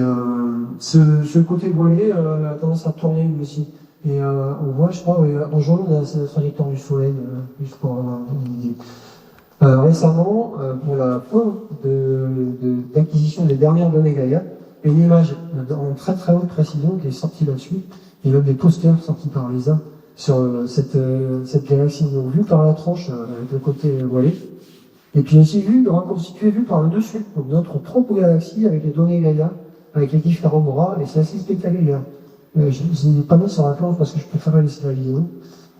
ce côté voilé a tendance à tourner aussi. Et on voit, je crois, en jaune, la trajectoire du Soleil, juste pour avoir une idée. Récemment, pour la fin d'acquisition des dernières données Gaïa, une image en très très haute précision qui est sortie là-dessus, et même des posters sortis par l'ESA sur cette galaxie, donc vue par la tranche avec le côté voilé, et puis aussi reconstituée vue par le dessus, donc notre propre galaxie avec les données Gaïa, avec les différents bras, et c'est assez spectaculaire. Je ne l'ai pas mis sur la planche parce que je préfère laisser la vidéo,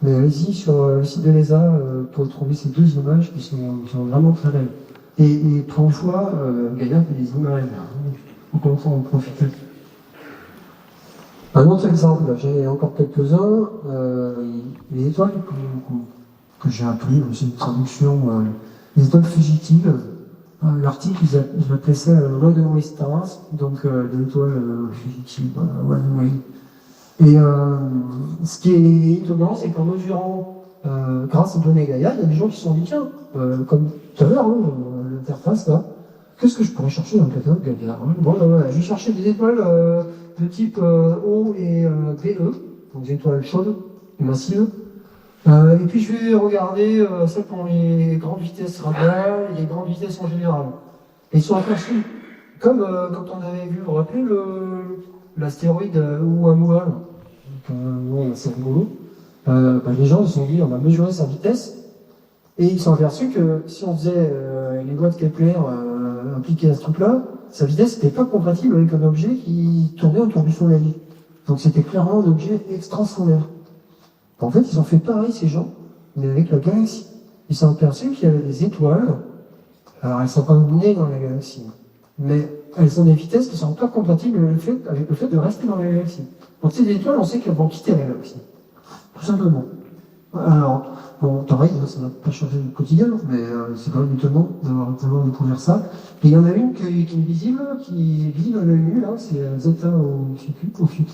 mais allez-y sur le site de l'ESA pour trouver ces deux images qui sont vraiment très belles. Et pour une fois, Gaïa fait des images. On commence à en profiter. Un autre exemple, j'en ai encore quelques-uns. Les étoiles que j'ai appelées, c'est une traduction, les étoiles fugitives. L'article, ils appelaient ça Runaway Stars, donc l'étoile fugitive, Runaway. Et ce qui est étonnant, c'est qu'en mesurant, grâce aux données Gaïa, il y a des gens qui se sont dit, tiens, comme tout à l'heure, hein, l'interface là, qu'est-ce que je pourrais chercher dans le catalogue Gaïa? Bon, je vais chercher des étoiles de type O et BE, donc des étoiles chaudes, massive. Et puis je vais regarder celles pour les grandes vitesses radiales et les grandes vitesses en général. Et ils sont aperçus, comme quand on avait vu, vous vous rappelez l'astéroïde Oumuamua, c'est rigolo. Les gens se sont dit, on va mesurer sa vitesse, et ils sont aperçus que si on faisait les lois de Kepler appliquées à ce truc-là, sa vitesse n'était pas compatible avec un objet qui tournait autour du Soleil. Donc c'était clairement un objet extrasolaire. En fait, ils ont fait pareil, ces gens, mais avec la galaxie. Ils sont aperçus qu'il y avait des étoiles, alors elles ne sont pas nées dans la galaxie, mais elles ont des vitesses qui ne sont pas compatibles avec le fait de rester dans la galaxie. Donc ces étoiles, on sait qu'elles vont quitter la galaxie. Tout simplement. Alors, bon, pareil, ça n'a pas changé le quotidien, mais c'est quand même étonnant d'avoir découvert ça. Et il y en a une qui est visible à l'œil nu, là, c'est Zeta Ophiuchi,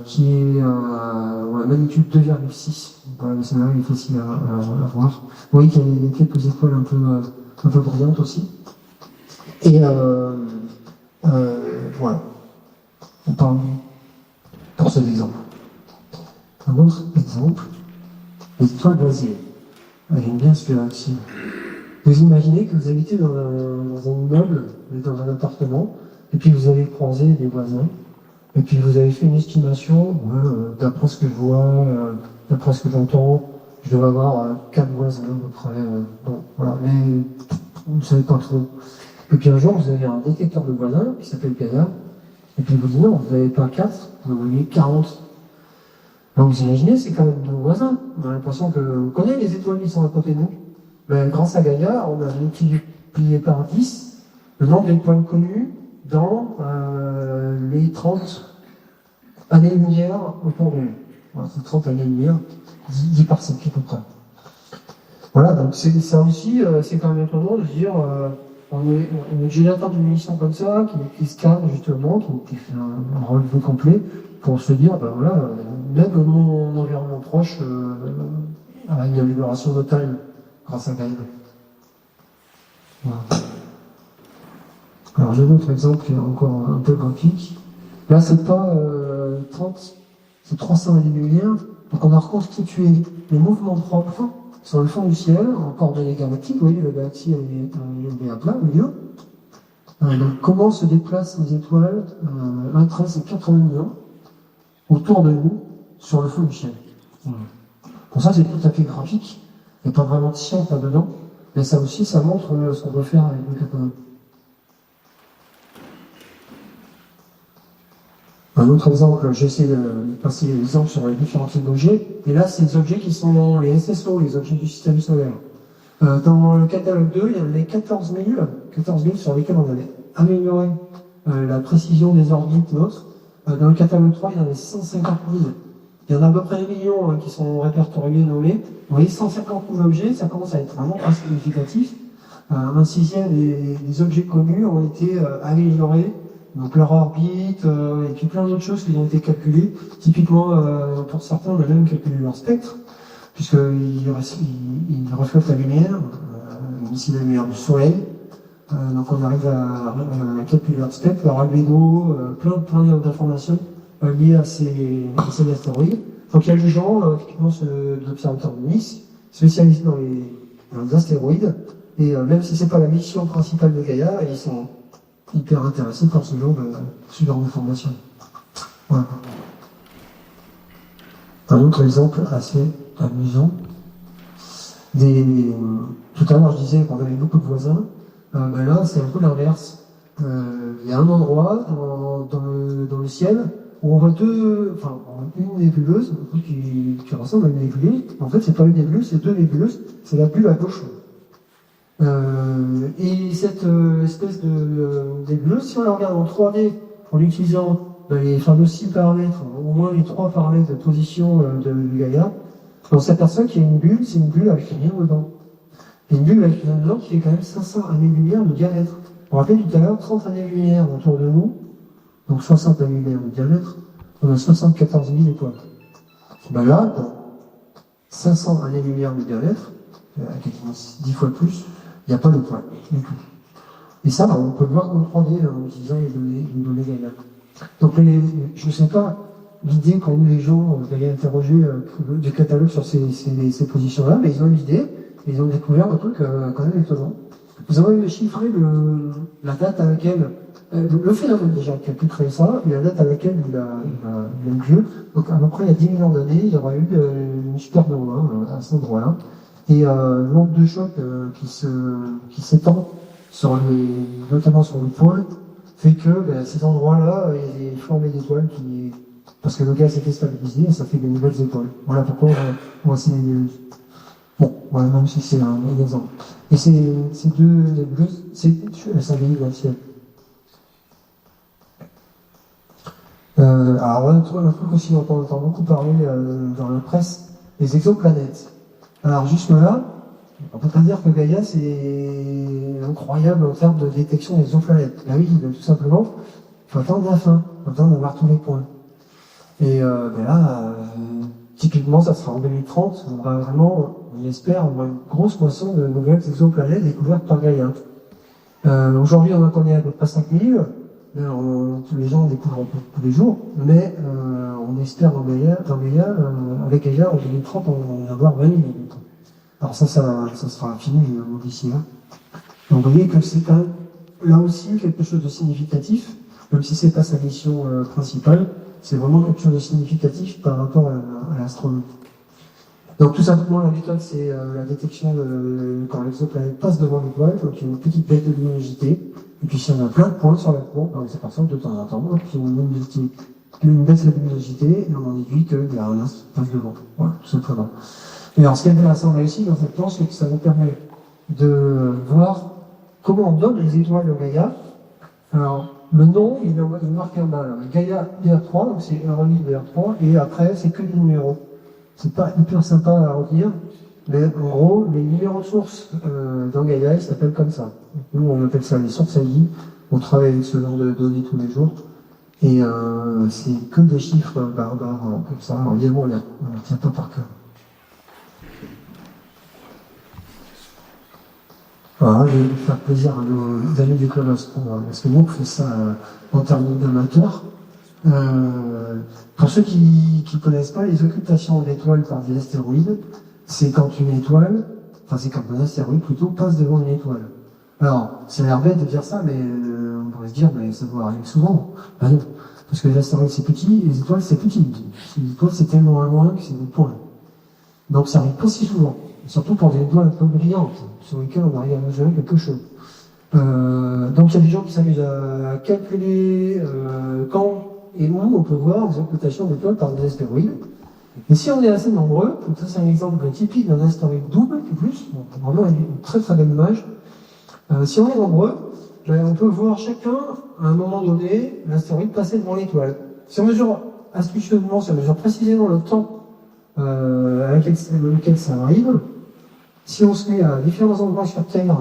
qui est la magnitude 2,6. Voilà, celle-là est facile à voir. Vous voyez qu'il y a quelques étoiles un peu brillantes aussi. Et voilà. On parle pour cet exemple. Un autre exemple, les étoiles brésiliennes. J'aime bien ce galaxie. Vous imaginez que vous habitez dans un immeuble, vous êtes dans un appartement, et puis vous avez croisé des voisins, et puis vous avez fait une estimation, d'après ce que je vois, d'après ce que j'entends, je devrais avoir 4 voisins à peu près. Bon, voilà, mais vous ne savez pas trop. Et puis un jour, vous avez un détecteur de voisins qui s'appelle Gaia, et puis vous dites non, vous n'avez pas 4, vous voyez 40. Donc vous imaginez, c'est quand même nos voisins. On a l'impression qu'on connaît les étoiles qui sont à côté de nous. Ben, grâce à Gaïa, on a multiplié par 10 le nombre d'étoiles connues dans les 30 années-lumière autour de nous. Voilà, c'est 30 années-lumière, 10 parsecs à peu près. Voilà, donc ça aussi, c'est quand même étonnant de se dire, j'ai attendu une mission comme ça, qui scanne justement, qui fait un relevé complet, pour se dire, ben voilà, même mon environnement proche a une amélioration notable grâce à Gaïa. Voilà. Alors j'ai un autre exemple qui est encore un peu graphique. Là, c'est pas 30, c'est 300 années-lumière. Donc on a reconstitué les mouvements propres sur le fond du ciel, en coordonnées galactiques. Vous voyez, la galaxie elle est à plat au milieu. Donc comment se déplacent les étoiles un 13 et 80 millions autour de nous sur le fond du ciel. Pour ça, c'est tout à fait graphique. Il n'y a pas vraiment de science là-dedans. Mais ça aussi, ça montre ce qu'on peut faire avec le capable. Un autre exemple, j'essaie de passer les exemples sur les différents types d'objets. Et là, c'est les objets qui sont les SSO, les objets du système solaire. Dans le catalogue 2, il y en avait 14 000 sur lesquels on avait amélioré la précision des orbites et autres. Dans le catalogue 3, il y en avait 150 000. Il y en a à peu près 1 million qui sont répertoriés, nommés. Vous voyez, 150 000 objets, ça commence à être vraiment très significatif. Un sixième des objets connus ont été améliorés. Donc leur orbite, et puis plein d'autres choses qui ont été calculées. Typiquement, pour certains, on a même calculé leur spectre, puisqu'ils reflètent la lumière, ici la lumière du soleil. Donc on arrive à calculer leur spectre, leur albédo, plein d'informations liées à ces astéroïdes. Donc il y a des gens, typiquement de l'observatoire de Nice, spécialisés dans les astéroïdes, et même si c'est pas la mission principale de Gaïa, ils sont hyper intéressés par ce genre d'informations. Voilà. Un autre exemple assez amusant. Tout à l'heure, je disais qu'on avait beaucoup de voisins. Là, c'est un peu l'inverse. Il y a un endroit dans le ciel où on voit une nébuleuse qui ressemble à une nébuleuse. En fait, c'est pas une nébuleuse, c'est 2 nébuleuses. C'est la bulle à gauche. Et cette espèce de nébuleuse, si on la regarde en 3D en utilisant les fameux 6 paramètres, au moins les 3 paramètres de position de Gaïa, on s'aperçoit qu'il y a une bulle, c'est une bulle avec rien dedans. Et une bulle avec rien dedans qui fait quand même 500 années-lumière de diamètre. On rappelle tout à l'heure 30 années-lumière autour de nous, donc 60 années-lumière de diamètre, on a 74 000 étoiles. Là, 500 années-lumière de diamètre, quasiment 10 fois plus, il n'y a pas de point du tout. Et ça, on peut le voir en 3D en utilisant les données Gaïa. Donc, je ne sais pas l'idée qu'ont eu les gens d'aller interroger des catalogues sur ces positions-là, mais ils ont eu l'idée, et ils ont découvert un truc quand même étonnant. Ils ont chiffré la date à laquelle, le phénomène déjà qui a pu créer ça, et la date à laquelle il a eu lieu. Donc à peu près il y a 10 millions d'années, il y aura eu une supernova à cet endroit-là. Et l'onde de choc qui s'étend notamment sur le pôle, fait que ces endroits-là, il est formé d'étoiles parce que le gaz s'était stabilisé et ça fait des nouvelles étoiles. Voilà pourquoi on voit ces nébuleuses. Bon, voilà, même si c'est un exemple. Et ces deux nébuleuses, ça vient dans le ciel. Alors, un truc aussi dont on entend beaucoup parler dans la presse, les exoplanètes. Alors, jusque là, on peut pas dire que Gaïa, c'est incroyable en termes de détection des exoplanètes. Là, oui, tout simplement, il faut attendre la fin, il faut attendre d'avoir tous les points. Et là, typiquement, ça sera en 2030, on va vraiment, on espère, on va une grosse moisson de nouvelles exoplanètes découvertes par Gaïa. Aujourd'hui, on en connaît à peu près 5000. Les gens découvrent tous les jours, mais on espère avec Gaïa, en 2030, on va en avoir 20 000. Alors ça sera fini d'ici là. Donc vous voyez que c'est quand même, là aussi, quelque chose de significatif, même si c'est pas sa mission principale, c'est vraiment quelque chose de significatif par rapport à l'astronomie. Donc tout simplement, la méthode, c'est la détection quand l'exoplanète passe devant l'étoile, donc il y a une petite baisse de luminosité, et puis si on a plein de points sur la courbe, on s'aperçoit de temps en temps, puis on a une baisse de luminosité, et on en déduit qu'il y a un astre qui passe devant. Voilà, tout simplement. Et alors, ce qui est intéressant là aussi dans cette planche, c'est que ça nous permet de voir comment on donne les étoiles de Gaïa. Alors, le nom, il marque un mal. Gaïa BR3, donc c'est un relique BR3, et après, c'est que des numéros. C'est pas hyper sympa à retenir, mais en gros, les numéros de source dans Gaïa, ils s'appellent comme ça. Nous, on appelle ça les sources AI. On travaille avec ce genre de données tous les jours. Et c'est que des chiffres barbares, comme ça. Évidemment, on ne tient pas par cœur. Voilà, je vais faire plaisir à nos amis du Club Astro, parce que nous, on fait ça en termes d'amateurs. Pour ceux qui ne connaissent pas, les occultations d'étoiles par des astéroïdes, c'est quand c'est quand un astéroïde plutôt passe devant une étoile. Alors, ça a l'air bête de dire ça, mais on pourrait se dire, mais ça doit arriver souvent. Ben non, parce que les astéroïdes c'est petit, et les étoiles c'est petit. Les étoiles c'est tellement loin que c'est des points. Donc ça arrive pas si souvent. Surtout pour des étoiles un peu brillantes, sur lesquelles on arrive à mesurer quelque chose. Donc il y a des gens qui s'amusent à calculer quand et où on peut voir les occultations d'étoiles par des astéroïdes. Et si on est assez nombreux, donc ça c'est un exemple typique d'un astéroïde double, en plus, donc vraiment une très très belle image. Si on est nombreux, on peut voir chacun, à un moment donné, l'astéroïde passer devant l'étoile. Si on mesure astucieusement, si on mesure précisément le temps avec lequel ça arrive, si on se met à différents endroits sur Terre,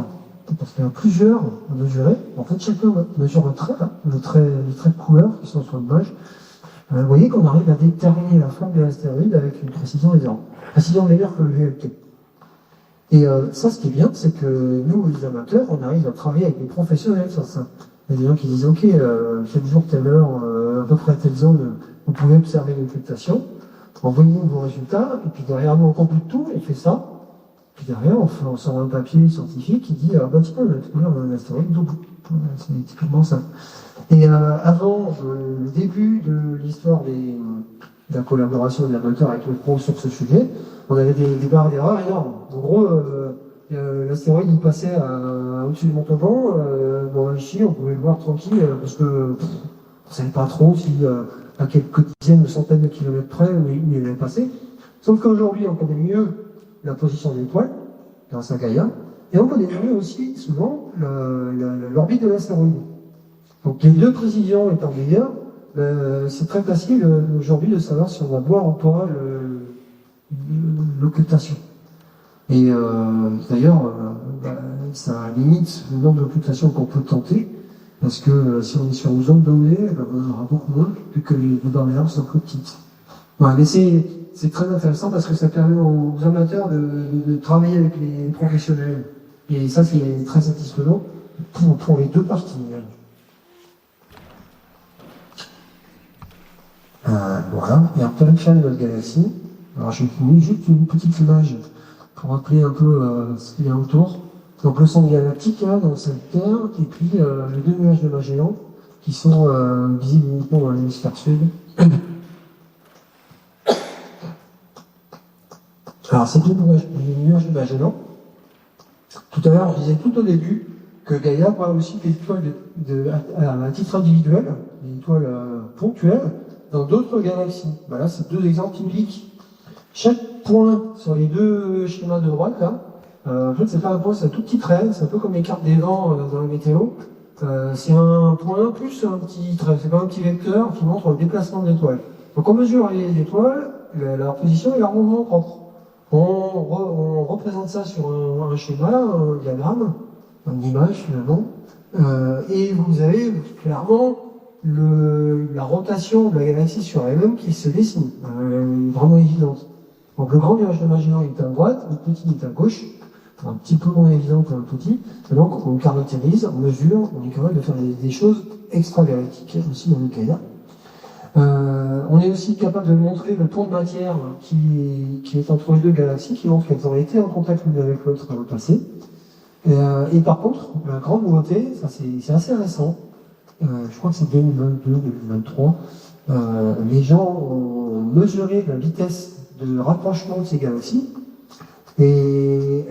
parce qu'il y en a plusieurs à mesurer, en fait chacun mesure un trait, les traits de couleur qui sont sur l'image. Vous voyez qu'on arrive à déterminer la forme de l'astéroïde avec une précision meilleure que le VLT. Et ça, ce qui est bien, c'est que nous, les amateurs, on arrive à travailler avec des professionnels sur ça. Il y a des gens qui disent, ok, tel jour, telle heure, à peu près à telle zone, vous pouvez observer l'occultation, envoyez-nous vos résultats, et puis derrière nous, on compute tout, on fait ça. Puis derrière, on sort un papier scientifique qui dit, bah tiens, on a découvert un astéroïde double. C'est typiquement ça. Et avant le début de l'histoire de la collaboration des amateurs avec le pro sur ce sujet, on avait des barres d'erreur énormes. En gros, l'astéroïde il passait au-dessus de Montauban, ici on pouvait le voir tranquille, parce que on ne savait pas trop si à quelques dizaines de centaines de kilomètres près où il allait passer. Sauf qu'aujourd'hui, on connaît mieux la position de l'étoile, grâce à Gaïa, et on connaît mieux aussi souvent l'orbite de l'astéroïde. Donc les deux précisions étant meilleures, c'est très facile aujourd'hui de savoir si on va voir ou pas l'occultation. Et d'ailleurs, ça limite le nombre d'occultations qu'on peut tenter, parce que si on est sur une zone donnée, on aura beaucoup moins, vu que les barrières sont plus petites. Voilà, mais c'est très intéressant parce que ça permet aux amateurs de travailler avec les professionnels. Et ça, c'est très satisfaisant pour les deux parties. Voilà. Et en périphérie de notre galaxie, alors je vais vous donner juste une petite image pour rappeler un peu ce qu'il y a autour. Donc le centre galactique, là, dans cette Terre, et puis les deux nuages de Magellan, qui sont visibles uniquement dans l'hémisphère sud. Alors ces deux nuages de Magellan, tout à l'heure, je disais tout au début que Gaïa voit aussi des étoiles à titre individuel, des étoiles ponctuelles, dans d'autres galaxies. Ben là, c'est deux exemples typiques. Chaque point sur les deux schémas de droite, là, en fait, c'est pas un point, c'est un tout petit trait, c'est un peu comme les cartes des vents dans la météo. C'est un point plus un petit trait, c'est pas un petit vecteur qui montre le déplacement de l'étoile. Donc on mesure les étoiles, leur position et leur mouvement propre. On représente ça sur un schéma, un diagramme, une image finalement, et vous avez clairement la rotation de la galaxie sur elle-même qui se dessine, vraiment évidente. Donc le grand nuage de Magellan est à droite, le petit est à gauche, un petit peu moins évident que le petit, et donc on caractérise, on mesure, on est capable de faire des choses extragalactiques aussi dans le Gaïa. On est aussi capable de montrer le pont de matière qui est entre les deux galaxies, qui montre qu'elles ont été en contact l'une avec l'autre dans le passé. Et par contre, la grande nouveauté, ça c'est assez récent, je crois que c'est 2022-2023, les gens ont mesuré la vitesse de rapprochement de ces galaxies, et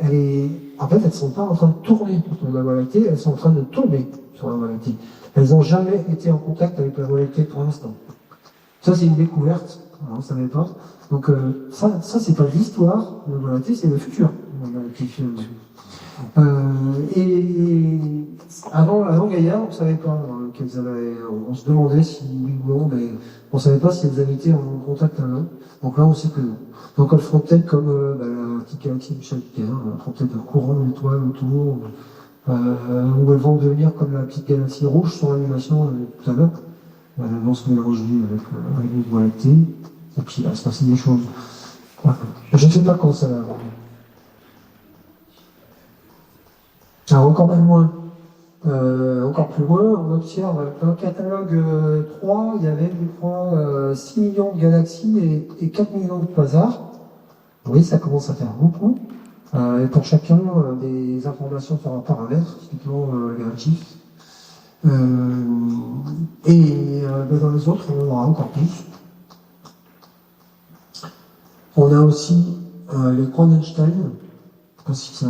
en fait, elles ne sont pas en train de tourner autour de la Voie lactée, elles sont en train de tomber sur la Voie lactée. Elles n'ont jamais été en contact avec la Voie lactée pour l'instant. Ça, c'est une découverte, on ne savait pas. Donc, ça c'est pas l'histoire de la Voie lactée, c'est le futur. Et avant Gaïa, on ne savait pas qu'elles avaient. On se demandait si oui ou non, mais on ne savait pas si elles avaient été en contact à l'un. Donc là, on sait que non. Donc elles feront peut-être comme la petite galaxie du Sagittaire, elles feront peut-être un courant d'étoiles autour, ou elles vont devenir comme la petite galaxie rouge sur l'animation tout à l'heure. Elles vont se mélanger avec une Voie lactée, et puis il va se passer des choses. Voilà. Je ne sais pas quand ça va avoir. Alors encore plus loin, on observe dans le catalogue 3, il y avait, je crois, 6 millions de galaxies et 4 millions de quasars. Oui, ça commence à faire beaucoup. Et pour chacun, des informations sur un paramètre, typiquement relatif. Dans les autres, on en aura encore plus. On a aussi les coins d'Einstein. Je ne sais pas si ça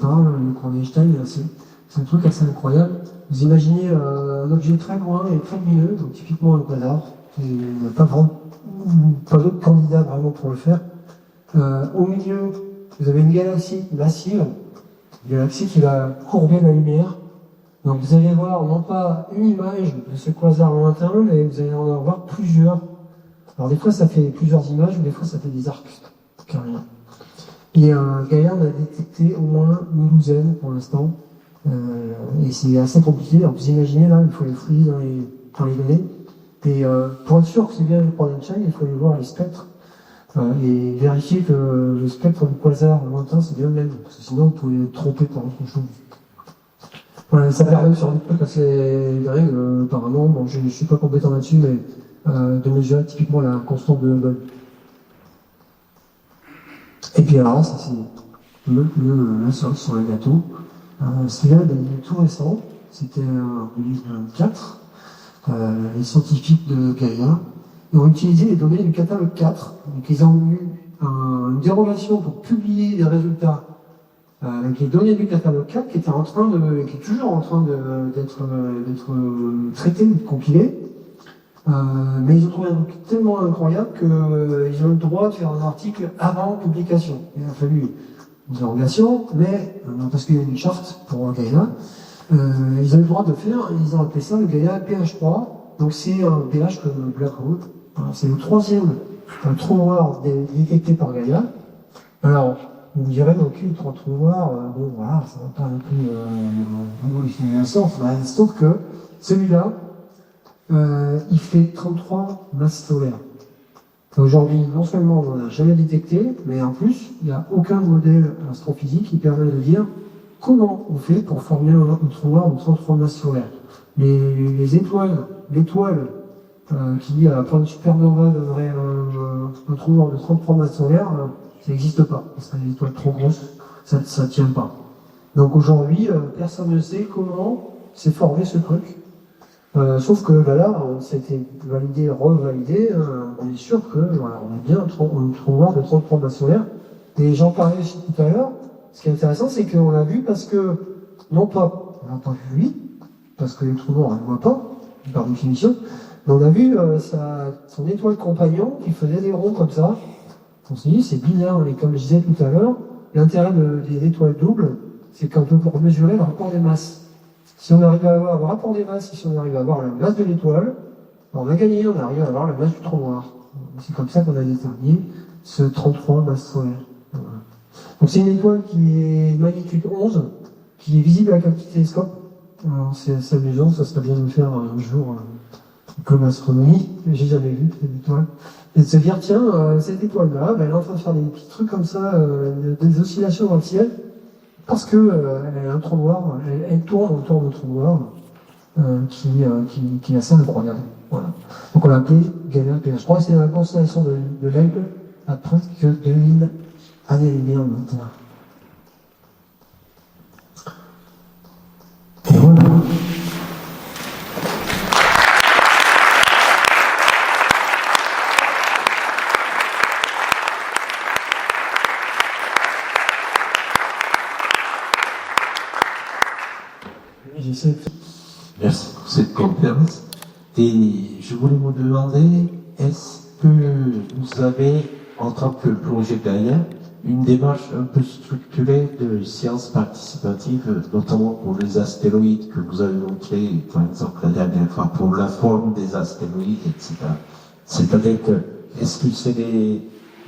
parle, le cours d'Einstein, c'est un truc assez incroyable. Vous imaginez un objet très loin et très lumineux, donc typiquement un quasar, il n'y a pas d'autre candidat vraiment pour le faire. Au milieu, vous avez une galaxie massive, une galaxie qui va courber la lumière. Donc vous allez voir non pas une image de ce quasar lointain, mais vous allez en avoir plusieurs. Alors des fois ça fait plusieurs images, ou des fois ça fait des arcs, carrément. Et Gaïa, on a détecté au moins une douzaine pour l'instant. Et c'est assez compliqué. Alors, vous imaginez, là, il faut les fouiller dans les données. Et pour être sûr que c'est bien le point d'Einstein, il faut aller voir les spectres. Et vérifier que le spectre du quasar lointain, c'est bien le même. Parce que sinon, vous pouvez être trompé par autre chose. Voilà, ça permet sur des trucs assez dingues, apparemment. Bon, je ne suis pas compétent là-dessus, mais de mesurer typiquement la constante de Hubble. Et puis alors, ça c'est la cerise sur le gâteau. Celui-là, il est tout récent, c'était en 2024. Les scientifiques de Gaïa ont utilisé les données du catalogue 4. Donc ils ont eu une dérogation pour publier les résultats avec les données du catalogue 4 qui est toujours en train d'être traité, compilé. Mais ils ont trouvé un truc tellement incroyable qu'ils ont le droit de faire un article avant publication. Il a fallu une dérogation, mais parce qu'il y a une charte pour Gaïa, ils ont le droit de faire, ils ont appelé ça le Gaïa PH3, donc c'est un PH comme Black Hole. C'est le troisième trou noir détecté par Gaïa. Alors, vous me direz, ok, trois trous noirs, bon voilà, ça va pas non plus révolutionner la science, sauf que celui-là, il fait 33 masses solaires. Aujourd'hui, non seulement on n'en a jamais détecté, mais en plus, il n'y a aucun modèle astrophysique qui permet de dire comment on fait pour former un trou noir de 33 masses solaires. L'étoile qui dit à la fin de supernova donnerait un trou noir de 33 masses solaires, ça n'existe pas. Ce serait une étoile trop grosse, ça ne tient pas. Donc aujourd'hui, personne ne sait comment s'est formé ce truc. Sauf que là, ça a été validé, revalidé, on est sûr que voilà, on a bien un trou noir de 33 masses solaires. Et j'en parlais aussi tout à l'heure. Ce qui est intéressant, c'est qu'on l'a vu parce que, non pas, on n'a pas vu lui, parce que les trous noirs, on ne le voit pas, par définition, mais on a vu son étoile compagnon qui faisait des ronds comme ça. On s'est dit, c'est binaire, et comme je disais tout à l'heure, l'intérêt des étoiles doubles, c'est qu'on peut mesurer le rapport des masses. Si on arrive à avoir le rapport des masses, si on arrive à avoir la masse de l'étoile, on a gagné, on arrive à avoir la masse du trou noir. C'est comme ça qu'on a déterminé ce 33 masses solaires. Voilà. Donc c'est une étoile qui est magnitude 11, qui est visible avec un petit télescope. C'est amusant, ça serait bien de le faire un jour comme astronomie. J'ai jamais vu cette étoile. Et de se dire, tiens, cette étoile-là, elle est en train de faire des petits trucs comme ça, des oscillations dans le ciel, parce que elle a un trou noir, elle tourne autour d'un trou noir qui est assez incroyable. Voilà. Donc on l'a appelé Galilée P1. Je crois que c'est la constellation de l'Aigle à presque 2000 années-lumière maintenant. Et voilà. Merci pour cette conférence. Et je voulais vous demander, est-ce que vous avez, en tant que projet Gaïa, une démarche un peu structurée de sciences participatives, notamment pour les astéroïdes que vous avez montré, par exemple la dernière fois, pour la forme des astéroïdes, etc. C'est-à-dire que, est-ce que c'est des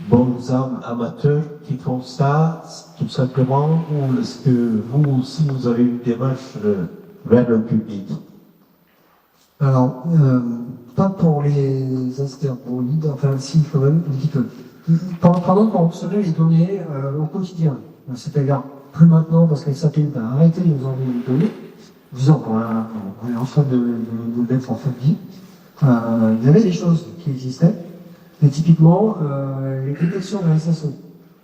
bons âmes amateurs qui font ça, tout simplement, ou est-ce que vous aussi, vous avez une démarche vers le public? Alors, pas pour les astéroïdes, enfin si, quand même, un petit peu. Pardon, pour observer les données au quotidien. C'est-à-dire, plus maintenant, parce que les satellites a arrêté de nous envoyer des données, disons qu'on est en train de mettre en fin de vie. Il y avait des choses qui existaient, et typiquement, les détections de la SSO.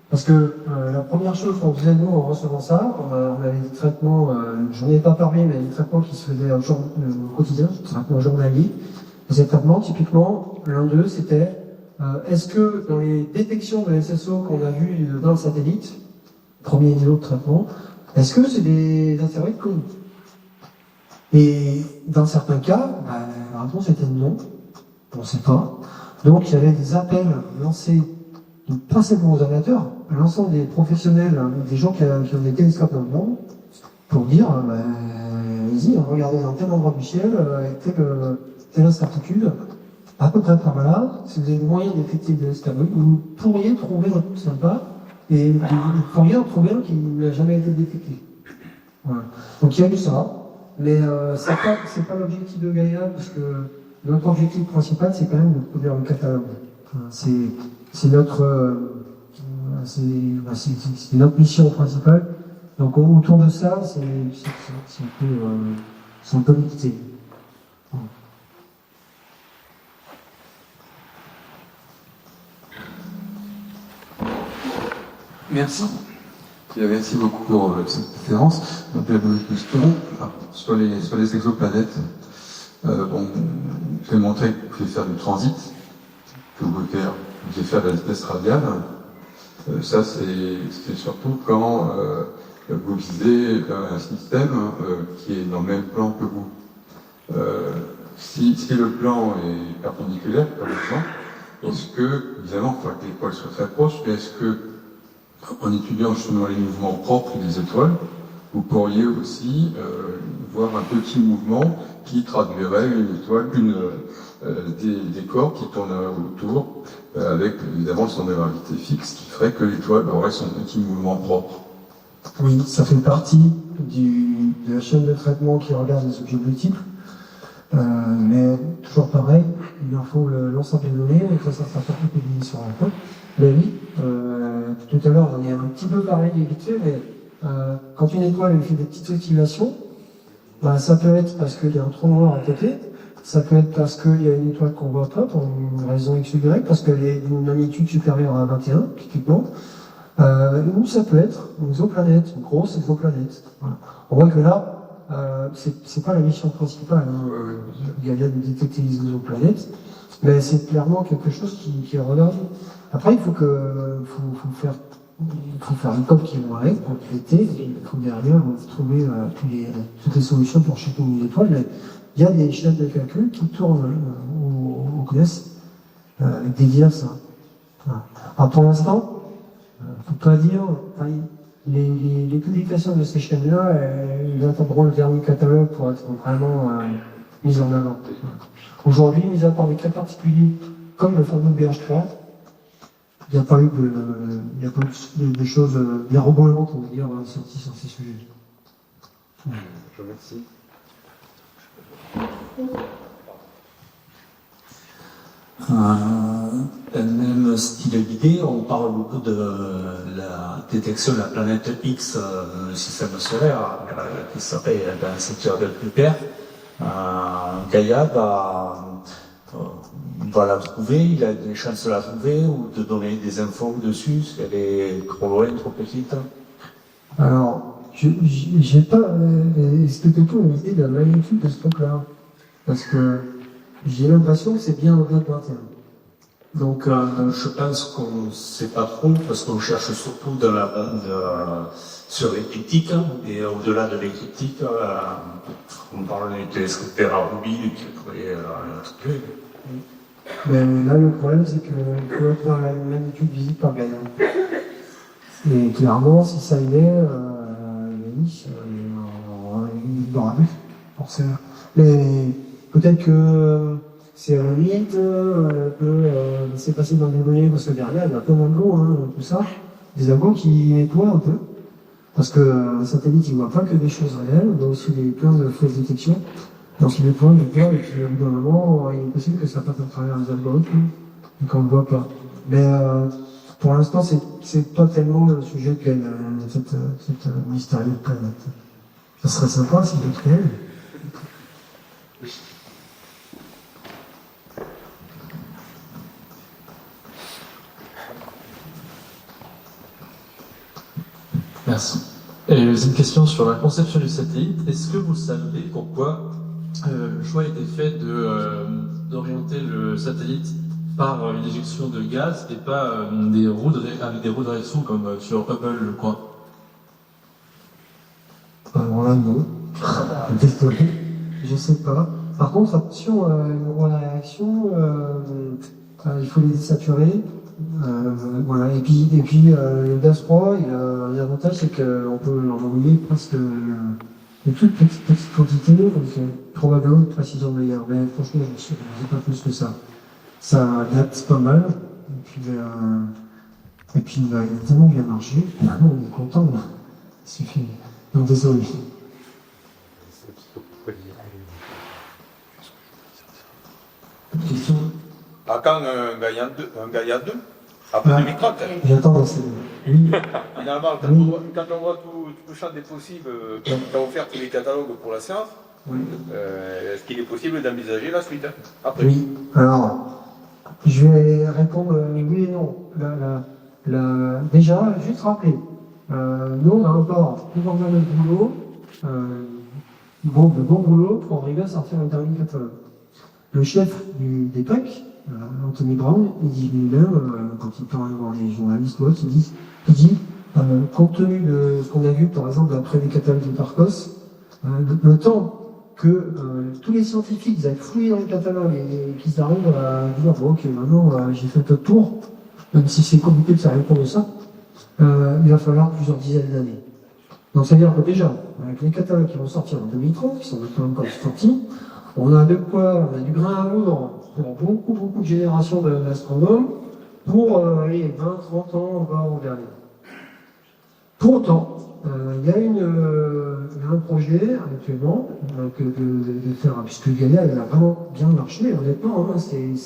Parce que la première chose qu'on faisait, nous, en recevant ça, on avait des traitements, j'en ai pas parlé, mais des traitements qui se faisaient au quotidien, des traitements journaliers. Et ces traitements, typiquement, l'un d'eux, c'était est-ce que dans les détections de SSO qu'on a vues dans le satellite, premier niveau de traitement, est-ce que c'est des astéroïdes connus? Et dans certains cas, la réponse était non, on ne sait pas. Donc il y avait des appels lancés, pas simplement aux amateurs, à l'ensemble des professionnels, des gens qui ont des télescopes dans le monde, pour dire, vas-y, regardez dans tel endroit du ciel, avec telle incertitude, à peu près par là, si vous avez le moyen de détecter des astéroïdes, vous pourriez trouver un truc sympa, et vous pourriez en trouver un qui n'a jamais été détecté. Voilà. Donc il y a eu ça, mais c'est pas l'objectif de Gaïa, parce que notre objectif principal, c'est quand même de couvrir le catalogue. Enfin, c'est notre mission principale. Donc autour de ça, c'est un peu limité. Merci. Merci beaucoup pour cette conférence. Donc, la question sur les exoplanètes. Bon, vous avez montré que vous pouvez faire du transit, que vous pouvez faire de la vitesse radiale. Ça, c'est surtout quand vous visez un système qui est dans le même plan que vous. Si le plan est perpendiculaire, par exemple, est-ce que, évidemment, il faut que l'étoile soit très proche, mais est-ce que, en étudiant justement les mouvements propres des étoiles, vous pourriez aussi voir un petit mouvement qui traduirait une étoile, des corps qui tourneraient autour, avec évidemment son gravité fixe, qui ferait que l'étoile aurait son petit mouvement propre. Oui, ça fait partie de la chaîne de traitement qui regarde les objets multiples. Mais toujours pareil, il en faut l'ensemble des données, et que ça sera pas publié sur un peu. Mais oui, tout à l'heure on est un petit peu parlé vite fait, mais quand une étoile elle fait des petites oscillations, ça peut être parce qu'il y a un trou noir à côté, Ça peut être parce qu'il y a une étoile qu'on voit pas pour une raison X ou Y, parce qu'elle est d'une magnitude supérieure à 21, typiquement. Ou ça peut être une exoplanète, une grosse exoplanète. Voilà. On voit que là, c'est pas la mission principale, hein, Gaïa, de détecter les exoplanètes, mais c'est clairement quelque chose qui est regardé. Après, il faut faire une code qui vont avec pour traiter, et il faut derrière trouver toutes les solutions pour chacune des étoiles. Il y a des chaînes de calcul qui tournent au CNES dédiées à ça. Voilà. Alors pour l'instant, faut pas dire, les publications de ces chaînes-là, elles attendront le dernier catalogue pour être vraiment mises en avant. Aujourd'hui, mis à part des cas particuliers, comme le fameux BH3, il n'y a pas eu de choses, des rebondements, on va dire, sortis sur ces sujets. Je vous remercie. Dans le même style d'idée, on parle beaucoup de la détection de la planète X dans le système solaire, qui serait dans le secteur de Kuiper. Gaïa va la trouver, il a des chances de la trouver ou de donner des infos dessus, si elle est trop loin, trop petite. Alors, j'ai pas expliqué tout l'idée de la magnitude de ce truc-là. Parce que j'ai l'impression que c'est bien au-delà de 21. Donc, je pense qu'on ne sait pas trop, parce qu'on cherche surtout dans la bande sur l'écliptique, et au-delà de l'écliptique, on parle des télescopaires à rubis qui pourraient trouver. Mais là, le problème, c'est qu'il faut être dans la magnitude visible par Gaïa. Et clairement, si ça y est, il aura vu, forcément. Mais peut-être que c'est un limite, peut laisser passer dans des données, parce que derrière, il y a plein d'angles, hein, tout ça. Des angles qui nettoient un peu. Parce que un satellite, il ne voit pas que des choses réelles, il voit aussi plein de fausses détections. Donc il est plein de peur, et puis au bout d'un moment, il est possible que ça passe à travers les algorithmes, et qu'on ne voit pas. Mais pour l'instant, c'est pas tellement le sujet de cette mystérieuse planète. Ça serait sympa si c'était réel. Merci. Et j'ai une question sur la conception du satellite. Est-ce que vous savez pourquoi le choix a été fait d'orienter le satellite par une éjection de gaz et pas avec des roues de réaction comme sur Hubble, je crois? Alors là, non. Désolé, je sais pas. Par contre, attention, une roue à réaction, il faut les désaturer. Voilà. Et puis le gaz froid, l'avantage, c'est qu'on peut l'envoyer presque de toutes petites quantités, donc probablement une précision meilleure. Mais franchement, je ne sais pas plus que ça. Ça adapte pas mal. Et puis il a tellement bien marché. Maintenant, on est content. Il suffit. Donc désolé. Question. À quand un Gaïa 2 après 2030 J'attends, c'est... Oui. Finalement, quand on voit tout le champ des possibles qu'a offert tous les catalogues pour la science, Oui. Est-ce qu'il est possible d'envisager la suite après? Oui. Alors, je vais répondre oui et non. Déjà, juste rappeler, nous, on a encore énormément de boulot, de bon boulot pour arriver à sortir un dernier catalogue. Le chef des PAC, Anthony Brown, il dit lui-même, quand il parle devant les journalistes, il dit compte tenu de ce qu'on a vu, par exemple, après les catalogues de Tarkos, le temps que tous les scientifiques aillent fouiller dans les catalogues et qu'ils arrivent à dire bon, ok, maintenant j'ai fait un peu de tour, même si c'est compliqué de faire répondre à ça, il va falloir plusieurs dizaines d'années. Donc ça veut dire que déjà, avec les catalogues qui vont sortir en 2030, qui sont maintenant encore sortis, on a du grain à moudre pour beaucoup de générations d'astronomes pour 20, 30 ans, voire au dernier. Pour autant, il y a un projet actuellement de faire, puisque Gaïa elle a vraiment bien marché, honnêtement, hein, c'est un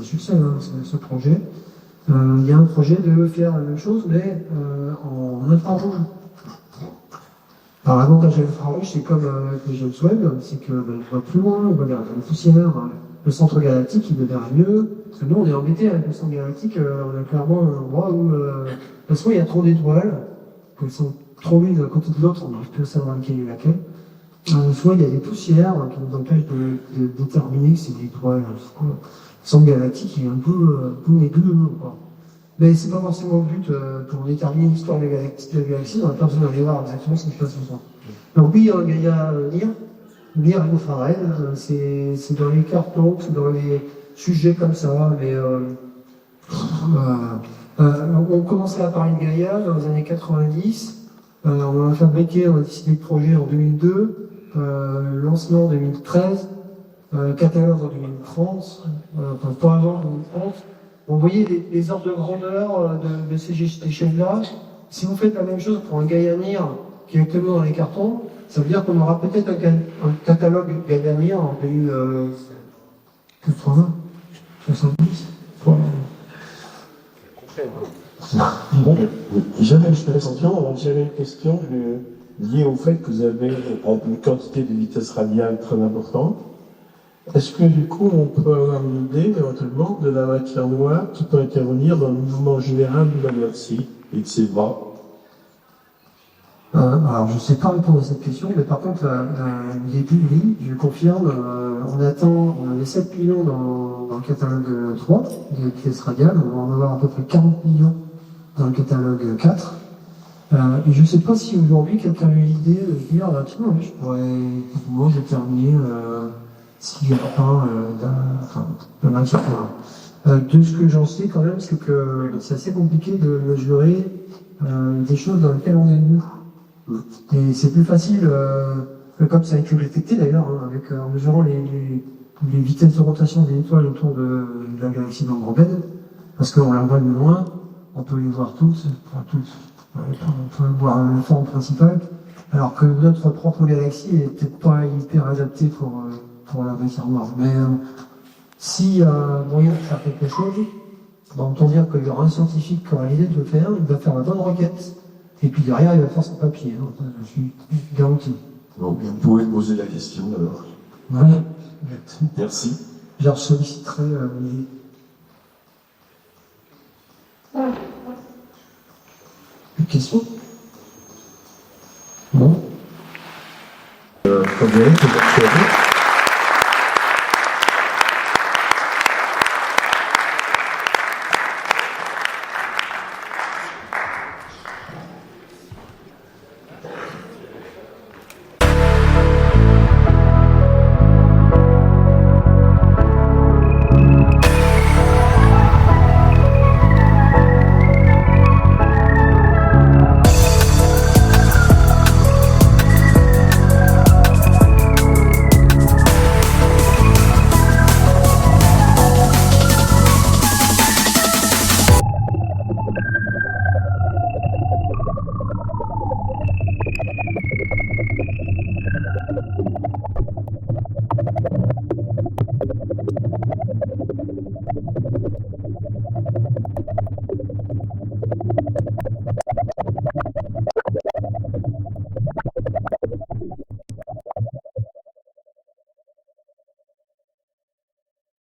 succès ce projet. Il y a un projet de faire la même chose, mais en infrarouge. Alors l'avantage de l'infrarouge, c'est comme avec les James Webb, c'est que on voit plus loin, on voit la poussière, le centre galactique, il le verra mieux. Parce que nous, on est embêtés avec le centre galactique, on a clairement un endroit où, de toute façon, il y a trop d'étoiles, qu'elles sont trop l'une d'un côté de l'autre, on n'arrive plus à savoir laquelle est laquelle. Soit il y a des poussières qui nous empêchent de déterminer que c'est des étoiles. Le centre galactique, il est un peu nébuleux, quoi. Mais c'est pas forcément le but pour déterminer l'histoire de la galaxie, on n'a pas besoin d'aller voir exactement ce qui se passe ce soir. Donc oui, il y a lire infrared, c'est dans les cartons, c'est dans les sujets comme ça, mais on commençait à parler de Gaïa dans les années 90, on a fabriqué, on a décidé le projet en 2002, lancement en 2013, catalogue en 2030, enfin pas avant 2030. Vous voyez les ordres de grandeur de ces échelles-là. Si vous faites la même chose pour un Gaïa-Nir qui est actuellement dans les cartons, ça veut dire qu'on aura peut-être un catalogue Gaïa-Nir en 2080, 70. Bon, j'avais une question liée au fait que vous avez une quantité de vitesse radiale très importante. Est-ce que du coup on peut avoir une idée éventuellement de la matière noire qui peut intervenir dans le mouvement général de la galaxie et de ses bras? Alors je ne sais pas répondre à cette question, mais par contre il est publié, je confirme, on avait 7 millions dans le catalogue 3 des vitesses radiales, on va en avoir à peu près 40 millions dans le catalogue 4. Et je ne sais pas si aujourd'hui quelqu'un a eu l'idée de se dire, tiens, je pourrais déterminer s'il n'y a pas de matière noire. De ce que j'en sais quand même, c'est que c'est assez compliqué de mesurer des choses dans lesquelles on est nous. Et c'est plus facile, comme ça a été détecté d'ailleurs, en mesurant les vitesses de rotation des étoiles autour de la galaxie d'Andromède, parce qu'on la voit de loin, on peut les voir toutes, on peut voir la forme principale, alors que notre propre galaxie est peut-être pas hyper adaptée pour la matière noire. Mais s'il y a moyen de faire quelque chose, autant dire qu'il y aura un scientifique qui aura l'idée de le faire, il va faire la bonne requête, et puis derrière il va faire son papier, je suis garanti. Donc vous pouvez poser la question alors. Ouais. Merci. Je leur solliciterai une question. Bon. Très bien, c'est bon.